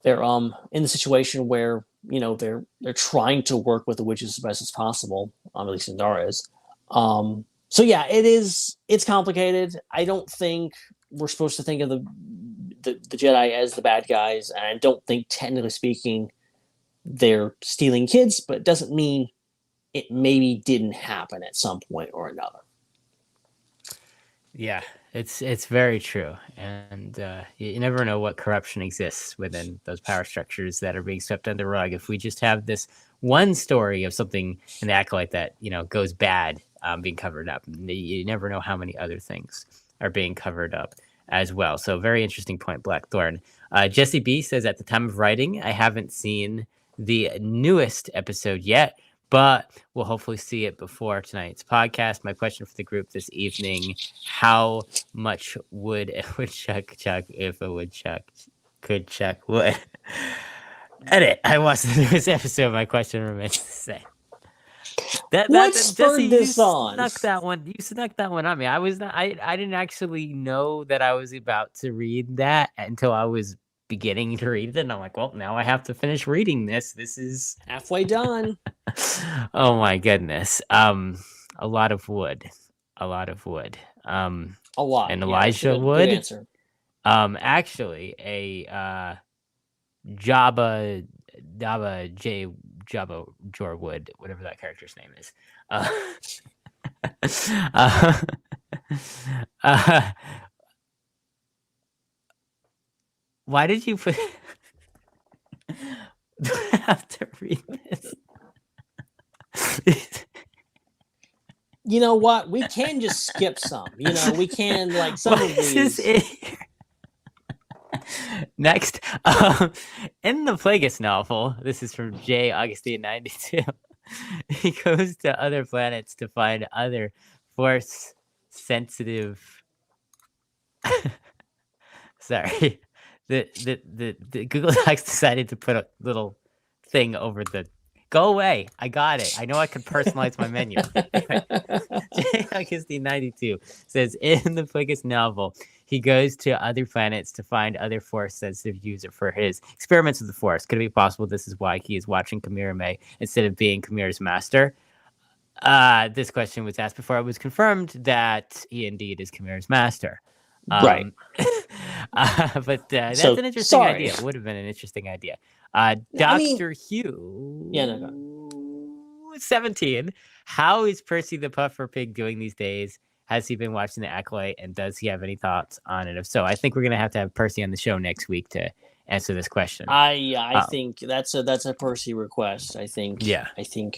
the situation where they're trying to work with the witches as best as possible. At least Indara is. So yeah, it's complicated. I don't think we're supposed to think of the Jedi as the bad guys, and I don't think, technically speaking, they're stealing kids, but it doesn't mean it maybe didn't happen at some point or another. Yeah, it's very true, and you never know what corruption exists within those power structures that are being swept under the rug. If we just have this one story of something in the Acolyte that goes bad, being covered up, you never know how many other things are being covered up as well. So very interesting point, Blackthorn. Jesse B says, at the time of writing, I haven't seen the newest episode yet, but we'll hopefully see it before tonight's podcast. My question for the group this evening: how much would a woodchuck chuck if a woodchuck could chuck wood? Edit. I watched the newest episode. My question remains the same. What spurred this on? Snuck that one. You snuck that one on me. I didn't actually know that I was about to read that until I was beginning to read it, and I'm like, well, now I have to finish reading this. This is halfway done. Oh my goodness. A lot of wood. A lot. A lot. And Elijah Wood. Good answer. Actually, a Jabba Jorwood, whatever that character's name is. Why did you put? Do I have to read this? You know what? We can just skip some. We can some of these. Next, in the Plagueis novel, this is from J. Augustine 92. He goes to other planets to find other force-sensitive. Sorry, the Google Docs decided to put a little thing over the. Go away! I got it. I know I can personalize my menu. J. Augustine 92 says, in the Plagueis novel, he goes to other planets to find other force-sensitive user for his experiments with the Force. Could it be possible this is why he is watching Chimera May instead of being Chimera's master? This question was asked before it was confirmed that he indeed is Chimera's master. Right. But that's an interesting idea. It would have been an interesting idea. Dr. Hugh, 17. How is Percy the Puffer Pig doing these days? Has he been watching the Acolyte, and does he have any thoughts on it? If so, I think we're going to have Percy on the show next week to answer this question. I think that's a Percy request. I think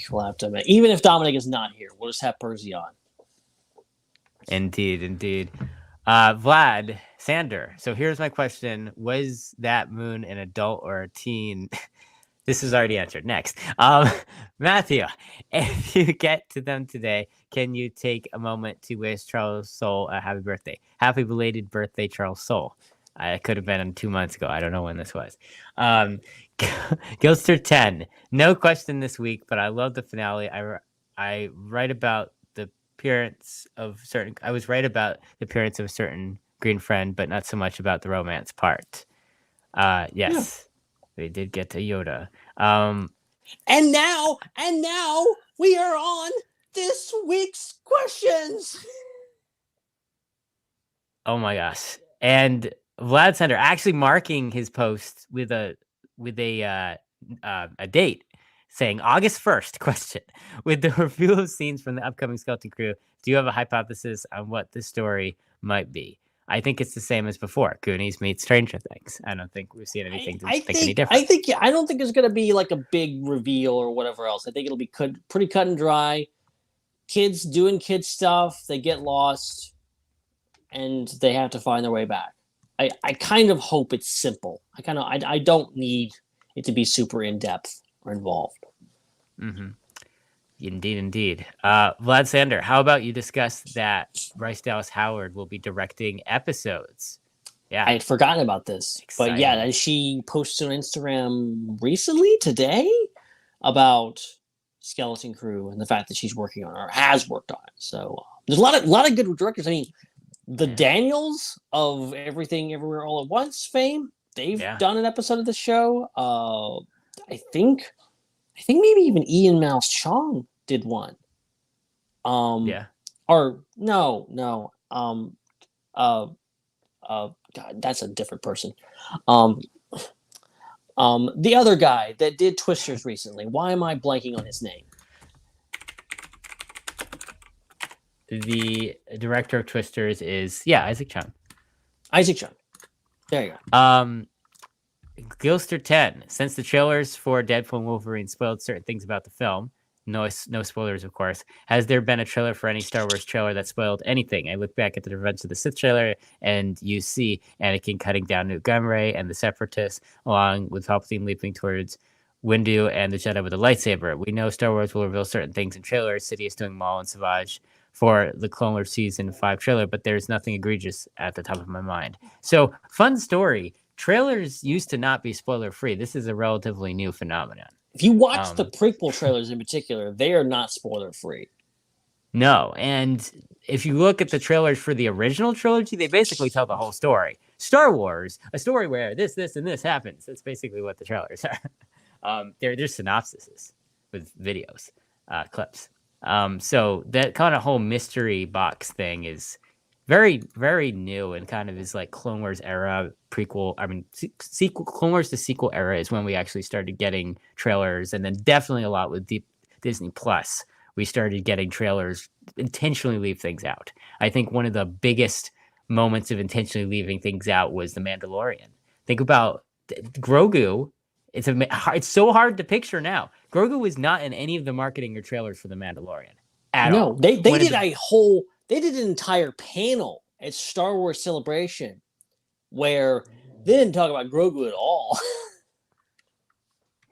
we'll have to, even if Dominic is not here, we'll just have Percy on. Indeed. Vlad Sander. So here's my question: was that moon an adult or a teen? This is already answered. Next, Matthew, if you get to them today, can you take a moment to wish Charles Soule a happy birthday? Happy belated birthday, Charles Soule. It could have been 2 months ago. I don't know when this was. Gilster 10. No question this week, but I love the finale. I write about the appearance of certain. I was right about the appearance of a certain green friend, but not so much about the romance part. Yes. They did get to Yoda. And now we are on this week's questions. Oh my gosh. And Vlad Sender actually marking his post with a date saying August 1st question. With the review of scenes from the upcoming Skeleton Crew, do you have a hypothesis on what the story might be? I think it's the same as before. Goonies meets Stranger Things. I don't think we've seen anything to think any different. I don't think there's going to be like a big reveal or whatever else. I think it'll be pretty cut and dry. kids doing kid stuff. They get lost, and they have to find their way back. I kind of hope it's simple. I don't need it to be super in depth or involved. Mm-hmm. Indeed. Vlad Sander, how about you discuss that Bryce Dallas Howard will be directing episodes? Yeah, I had forgotten about this, but yeah, and she posted on Instagram recently today about Skeleton Crew and the fact that she's working on it or has worked on it. So there's a lot of good directors. I mean, the Daniels of Everything Everywhere All at Once fame, they've done an episode of the show. I think maybe even Ian Mouse Chong did one. Or no. God, that's a different person. The other guy that did Twisters recently. Why am I blanking on his name? The director of Twisters is Isaac Chung. Isaac Chung. There you go. Gilster 10. Since the trailers for Deadpool and Wolverine spoiled certain things about the film, no spoilers, of course, has there been a trailer for any Star Wars trailer that spoiled anything? I look back at the Revenge of the Sith trailer, and you see Anakin cutting down Newt Gunray and the Separatists, along with Palpatine leaping towards Windu and the Jedi with a lightsaber. We know Star Wars will reveal certain things in trailers. Sidious doing Maul and Savage for the Clone Wars Season 5 trailer, but there's nothing egregious at the top of my mind. So, fun story. Trailers used to not be spoiler-free. This is a relatively new phenomenon. If you watch the prequel trailers in particular, they are not spoiler-free. No, and if you look at the trailers for the original trilogy, they basically tell the whole story. Star Wars, a story where this, and this happens. That's basically what the trailers are. They're synopsises with videos, clips. So that kind of whole mystery box thing is very, very new and kind of is like Clone Wars era prequel. I mean, sequel, Clone Wars to sequel era is when we actually started getting trailers, and then definitely a lot with Disney Plus. We started getting trailers intentionally leave things out. I think one of the biggest moments of intentionally leaving things out was The Mandalorian. Think about Grogu. It's so hard to picture now. Grogu was not in any of the marketing or trailers for The Mandalorian at all. They did They did an entire panel at Star Wars Celebration where they didn't talk about Grogu at all.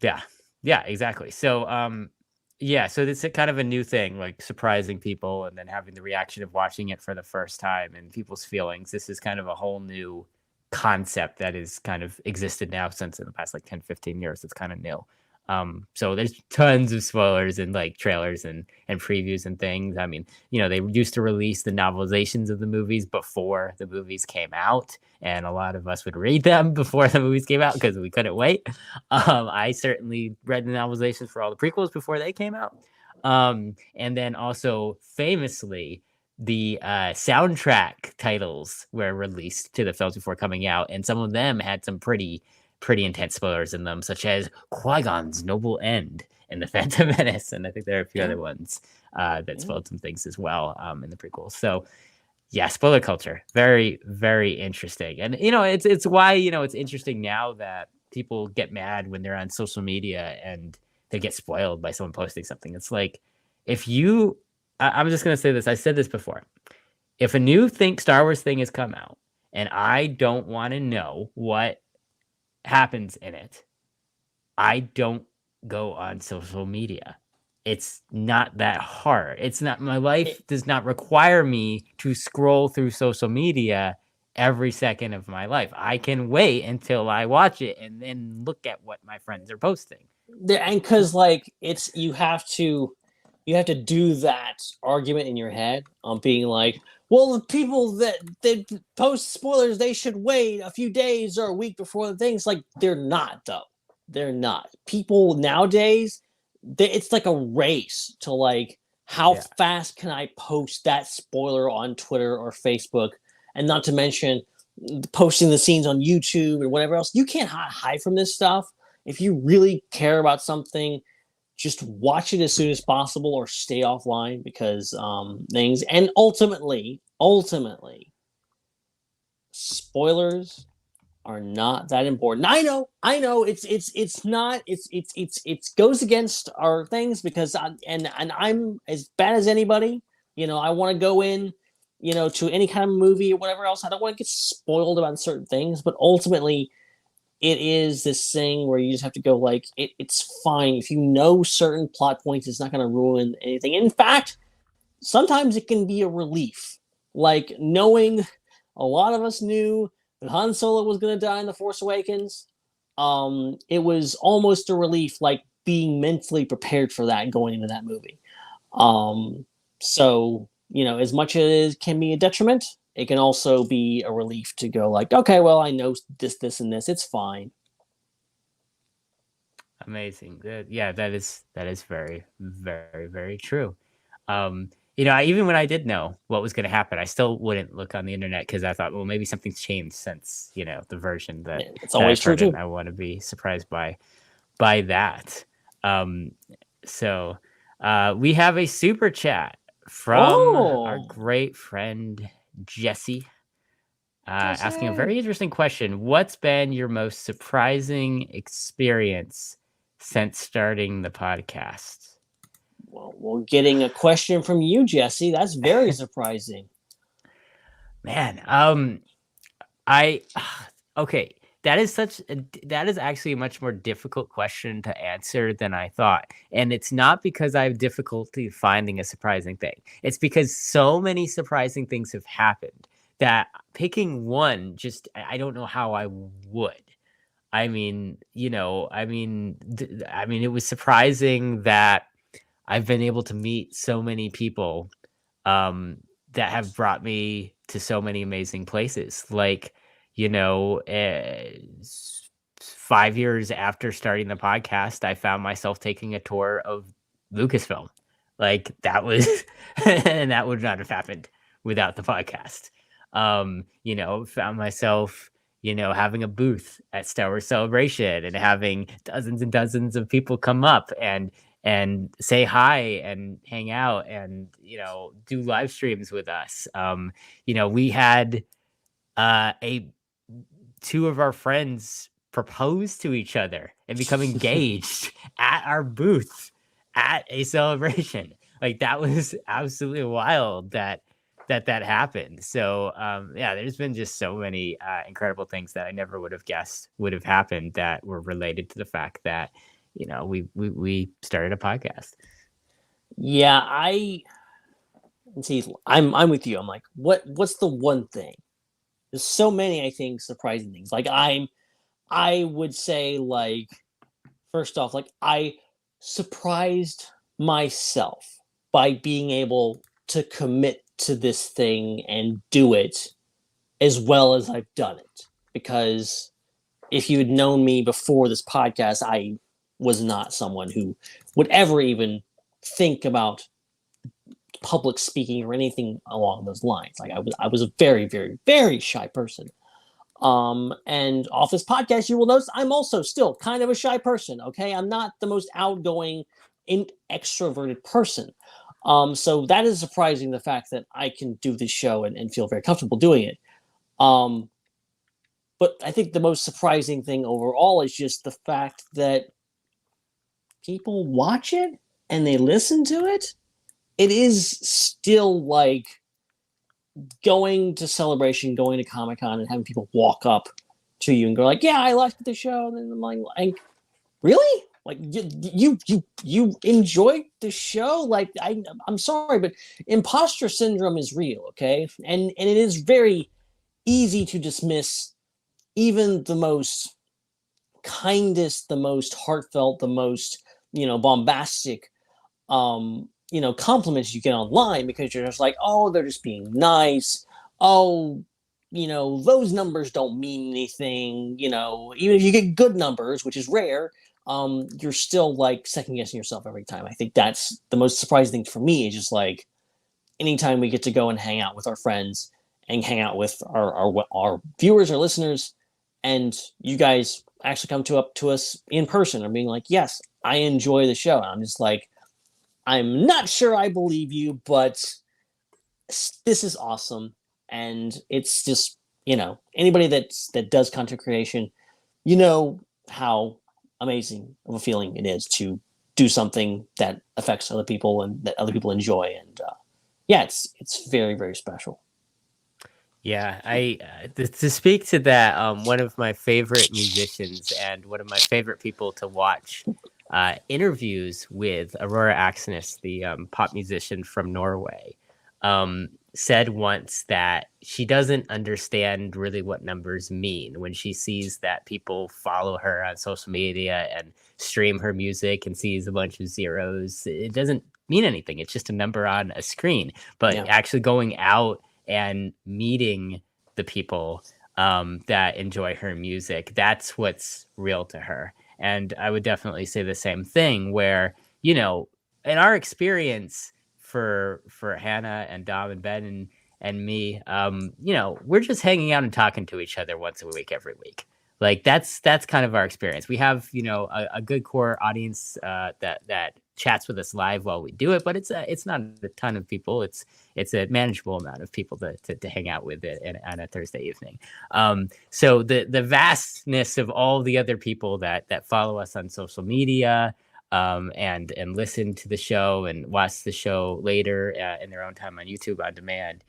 Yeah, exactly. So, so it's kind of a new thing, like surprising people and then having the reaction of watching it for the first time and people's feelings. This is kind of a whole new concept that is kind of existed now since in the past like 10, 15 years. It's kind of new. So there's tons of spoilers and like trailers and previews and things. I mean, they used to release the novelizations of the movies before the movies came out, and a lot of us would read them before the movies came out because we couldn't wait. I certainly read the novelizations for all the prequels before they came out. And then also famously, the soundtrack titles were released to the films before coming out, and some of them had some pretty intense spoilers in them, such as Qui-Gon's Noble End in The Phantom Menace, and I think there are a few other ones that spoiled some things as well in the prequels. So, yeah, spoiler culture, very, very interesting, and it's why it's interesting now that people get mad when they're on social media and they get spoiled by someone posting something. It's like I'm just gonna say this. I said this before. If a new Star Wars thing has come out, and I don't want to know what happens in it, I don't go on social media. It's not that hard. My life does not require me to scroll through social media every second of my life. I can wait until I watch it and then look at what my friends are posting. And because you have to do that argument in your head on being like, well, the people that post spoilers, they should wait a few days or a week before the things. Like, they're not, though. They're not. People nowadays, it's like a race to how fast can I post that spoiler on Twitter or Facebook, and not to mention posting the scenes on YouTube and whatever else. You can't hide from this stuff. If you really care about something, just watch it as soon as possible or stay offline because things. And ultimately, spoilers are not that important. I know, it's not, it's goes against our things because I'm as bad as anybody. I want to go in, to any kind of movie or whatever else. I don't want to get spoiled about certain things, but ultimately, it is this thing where you just have to go like, it's fine if you know certain plot points. It's not going to ruin anything. In fact, sometimes it can be a relief, like knowing a lot of us knew that Han Solo was going to die in The Force Awakens. It was almost a relief, like being mentally prepared for that going into that movie. So, as much as it can be a detriment, it can also be a relief to go like, okay, well, I know this, and this. It's fine. Amazing. Yeah, that is very, very, very true. Even when I did know what was going to happen, I still wouldn't look on the internet because I thought, well, maybe something's changed since the version that it's always true too. I want to be surprised by that. So we have a super chat from our great friend Jesse, asking a very interesting question. What's been your most surprising experience since starting the podcast? Well, getting a question from you, Jesse, that's very surprising. Man, okay. That is actually a much more difficult question to answer than I thought. And it's not because I have difficulty finding a surprising thing. It's because so many surprising things have happened that picking one, I don't know how I would. I mean, it was surprising that I've been able to meet so many people that have brought me to so many amazing places. Like, 5 years after starting the podcast, I found myself taking a tour of Lucasfilm. Like that was, and that would not have happened without the podcast. Found myself, having a booth at Star Wars Celebration and having dozens and dozens of people come up and say hi and hang out and, do live streams with us. We had two of our friends propose to each other and become engaged at our booth at a celebration. Like that was absolutely wild that happened. So there's been just so many incredible things that I never would have guessed would have happened that were related to the fact that we started a podcast. Yeah, I'm with you. I'm like, what's the one thing? There's so many, I think, surprising things. Like I would say, like, first off, like I surprised myself by being able to commit to this thing and do it as well as I've done it. Because if you had known me before this podcast, I was not someone who would ever even think about public speaking or anything along those lines. Like I was a very, very, very shy person. And off this podcast, you will notice I'm also still kind of a shy person. Okay. I'm not the most outgoing and extroverted person. So that is surprising, the fact that I can do this show and feel very comfortable doing it. But I think the most surprising thing overall is just the fact that people watch it and they listen to it. It is still like going to Celebration, going to Comic-Con and having people walk up to you and go like, yeah, I liked the show. And then I'm like, really? Like you enjoyed the show? Like I'm sorry, but imposter syndrome is real, okay? And it is very easy to dismiss even the most kindest, the most heartfelt, the most, bombastic compliments you get online, because you're just like, oh, they're just being nice. Oh, those numbers don't mean anything. Even if you get good numbers, which is rare, you're still like second guessing yourself every time. I think that's the most surprising thing for me, is just like anytime we get to go and hang out with our friends and hang out with our viewers or listeners, and you guys actually come up to us in person and being like, yes, I enjoy the show. And I'm just like, I'm not sure I believe you, but this is awesome. And it's just anybody that does content creation, how amazing of a feeling it is to do something that affects other people and that other people enjoy. And it's very, very special. Yeah, to speak to that, one of my favorite musicians and one of my favorite people to watch interviews with Aurora Axnes, the pop musician from Norway, said once that she doesn't understand really what numbers mean when she sees that people follow her on social media and stream her music and sees a bunch of zeros. It doesn't mean anything. It's just a number on a screen. But actually going out and meeting the people that enjoy her music, that's what's real to her. And I would definitely say the same thing where, in our experience for Hannah and Dom and Ben and me, we're just hanging out and talking to each other once a week, every week. Like that's kind of our experience. We have, a good core audience that chats with us live while we do it, but it's not a ton of people. It's a manageable amount of people to hang out with it on a Thursday evening. So the vastness of all the other people that follow us on social media and listen to the show and watch the show later in their own time on YouTube on demand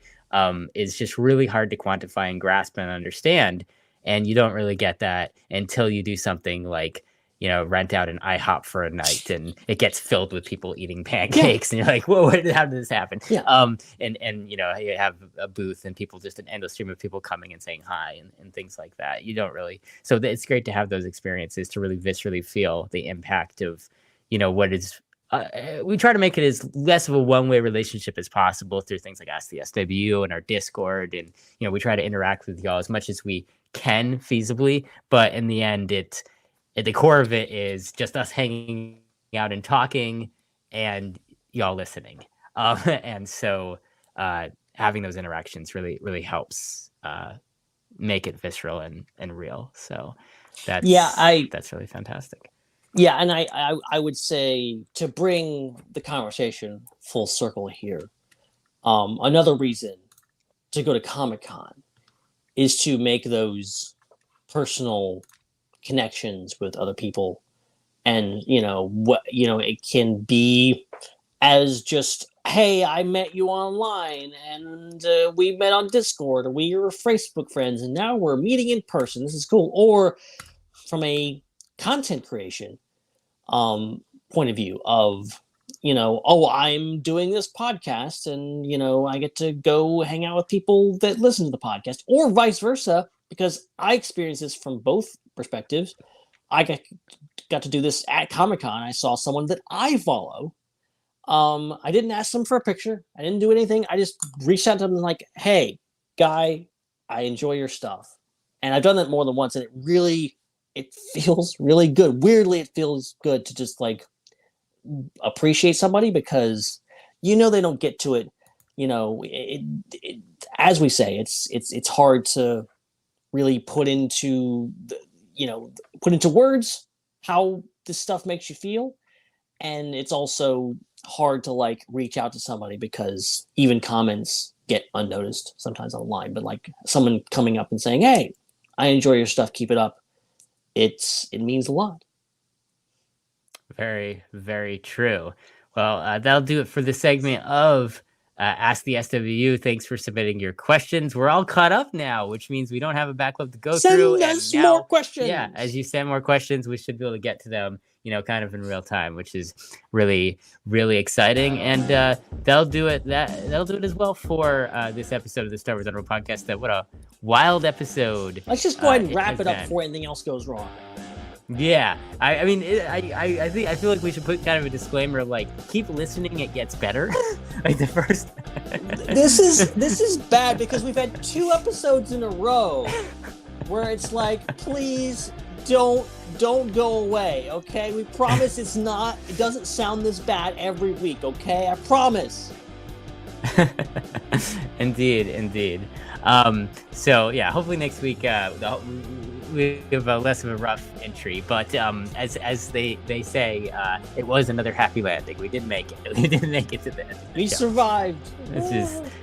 is just really hard to quantify and grasp and understand. And you don't really get that until you do something like, rent out an IHOP for a night and it gets filled with people eating pancakes. And you're like, whoa, how did this happen? Yeah. And you have a booth and people, just an endless stream of people coming and saying hi and things like that. You don't really. So it's great to have those experiences to really viscerally feel the impact of, what is. We try to make it as less of a one-way relationship as possible through things like Ask the SWU and our Discord. And, we try to interact with y'all as much as we can feasibly. But in the end, at the core of it is just us hanging out and talking and y'all listening. And so having those interactions really, really helps make it visceral and real. So that's really fantastic. Yeah, and I would say, to bring the conversation full circle here, another reason to go to Comic-Con is to make those personal connections with other people. And, it can be as just, hey, I met you online and we met on Discord, or we were Facebook friends and now we're meeting in person. This is cool. Or from a content creation point of view of, I'm doing this podcast and, I get to go hang out with people that listen to the podcast, or vice versa, because I experience this from both perspectives. I got to do this at Comic-Con. I saw someone that I follow. I didn't ask them for a picture. I didn't do anything. I just reached out to them like, hey, guy, I enjoy your stuff. And I've done that more than once, and it feels really good. Weirdly, it feels good to just appreciate somebody, because they don't get to it. As we say, it's hard to really put into words how this stuff makes you feel, and it's also hard to reach out to somebody, because even comments get unnoticed sometimes online. But someone coming up and saying, "Hey, I enjoy your stuff. Keep it up." It means a lot. Very, very true. Well, that'll do it for the segment of Ask the SWU. Thanks for submitting your questions. We're all caught up now, which means we don't have a backlog to go through. Send us more questions. Yeah, as you send more questions, we should be able to get to them, kind of in real time, which is really, really exciting. And that'll do it. That'll do it as well for this episode of the Star Wars Underworld podcast. What a wild episode! Let's just go ahead and wrap it up before anything else goes wrong. Yeah, I feel like we should put kind of a disclaimer of keep listening, it gets better. The first. This is bad, because we've had 2 episodes in a row where it's please don't go away, okay? We promise it doesn't sound this bad every week, okay? I promise. Indeed. So yeah, hopefully next week we have a less of a rough entry, but as they say, it was another happy landing. We did make it. We did make it to the end. We survived,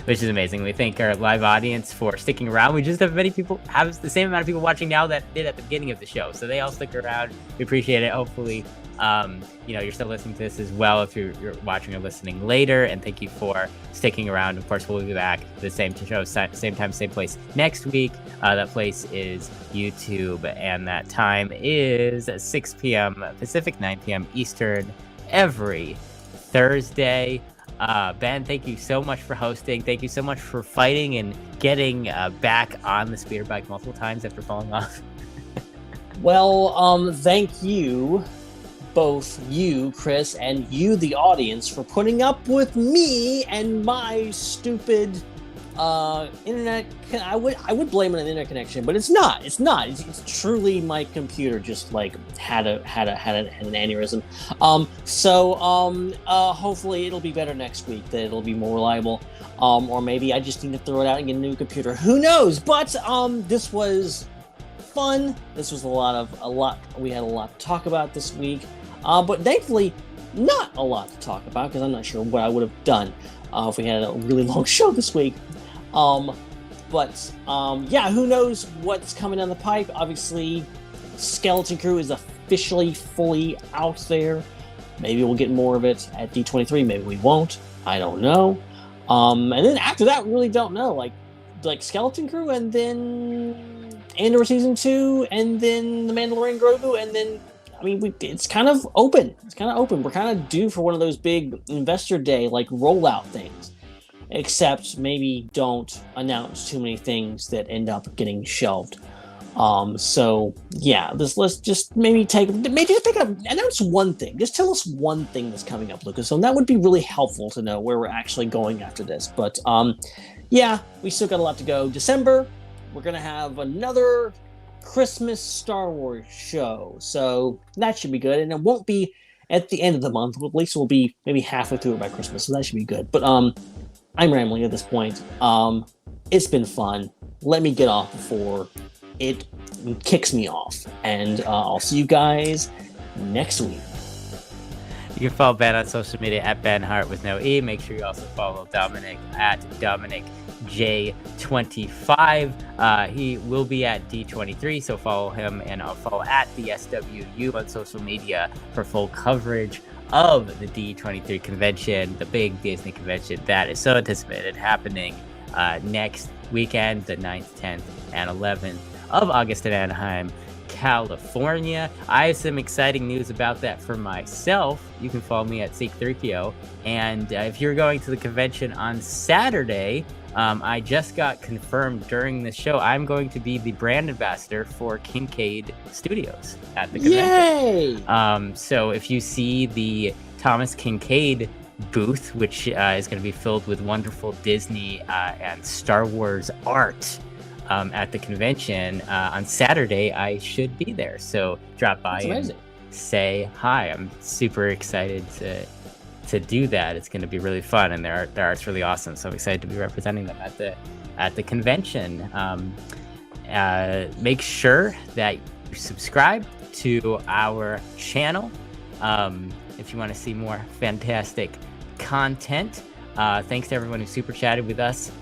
which is amazing. We thank our live audience for sticking around. We just have the same amount of people watching now that did at the beginning of the show, so they all stick around. We appreciate it. Hopefully, you're still listening to this as well if you're watching or listening later, and thank you for sticking around. Of course, we'll be back the same show, same time, same place next week. That place is YouTube, and that time is 6 p.m. Pacific, 9 p.m. Eastern every Thursday. Ben, thank you so much for hosting. Thank you so much for fighting and getting back on the speeder bike multiple times after falling off. Well, thank you, both you, Chris, and you, the audience, for putting up with me and my stupid internet. I would blame it on an internet connection, but it's not. It's truly my computer just like had an aneurysm. Hopefully it'll be better next week. That it'll be more reliable. Or maybe I just need to throw it out and get a new computer. Who knows? But this was fun. This was a lot. We had a lot to talk about this week. But thankfully, not a lot to talk about because I'm not sure what I would have done if we had a really long show this week. Who knows what's coming down the pipe? Obviously, Skeleton Crew is officially fully out there. Maybe we'll get more of it at D23. Maybe we won't. I don't know. And then after that, we really don't know. Like Skeleton Crew, and then Andor Season 2, and then The Mandalorian Grogu, and then it's kind of open. We're kind of due for one of those big investor day rollout things. Except maybe don't announce too many things that end up getting shelved. This list just announce one thing. Just tell us one thing that's coming up, Lucas. So that would be really helpful to know where we're actually going after this. But we still got a lot to go. December, we're gonna have another Christmas Star Wars show, so that should be good. And it won't be at the end of the month. At least we'll be maybe halfway through it by Christmas, so that should be good. But I'm rambling at this point. It's been fun. Let me get off before it kicks me off. And I'll see you guys next week. You can follow Ben on social media at Ben Hart with no E. Make sure you also follow Dominic at DominicJ25. He will be at D23, so follow him, and I'll follow at the SWU on social media for full coverage of the D23 convention, the big Disney convention that is so anticipated, happening next weekend, the 9th, 10th, and 11th of August in Anaheim, California. I have some exciting news about that for myself. You can follow me at Seek3PO, and if you're going to the convention on Saturday, I just got confirmed during the show I'm going to be the brand ambassador for Kincaid Studios at the convention. Yay! So if you see the Thomas Kincaid booth, which is going to be filled with wonderful Disney and Star Wars art at the convention on Saturday, I should be there. So drop by and say hi. I'm super excited to do that. It's going to be really fun, and their art's really awesome. So I'm excited to be representing them at the convention. Make sure that you subscribe to our channel if you want to see more fantastic content. Thanks to everyone who super chatted with us.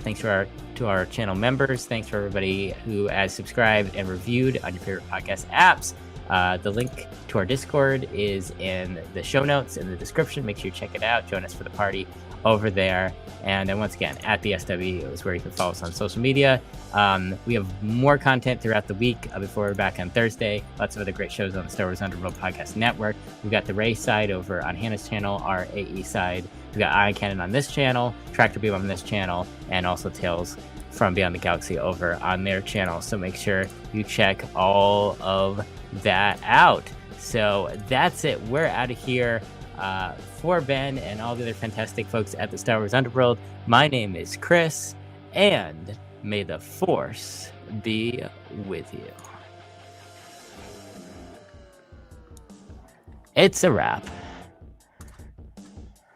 Thanks to our channel members. Thanks for everybody who has subscribed and reviewed on your favorite podcast apps. The link to our Discord is in the show notes in the description. Make sure you check it out. Join us for the party over there. And then once again, at the SWU is where you can follow us on social media. We have more content throughout the week before we're back on Thursday. Lots of other great shows on the Star Wars Underworld Podcast Network. We've got the Raeside over on Hannah's channel, our AE side. We've got Ion Cannon on this channel, Tractor Beam on this channel, and also Tales from Beyond the Galaxy over on their channel. So make sure you check all of that out. So that's it. We're out of here. For Ben and all the other fantastic folks at the Star Wars Underworld, my name is Chris, and may the Force be with you. It's a wrap.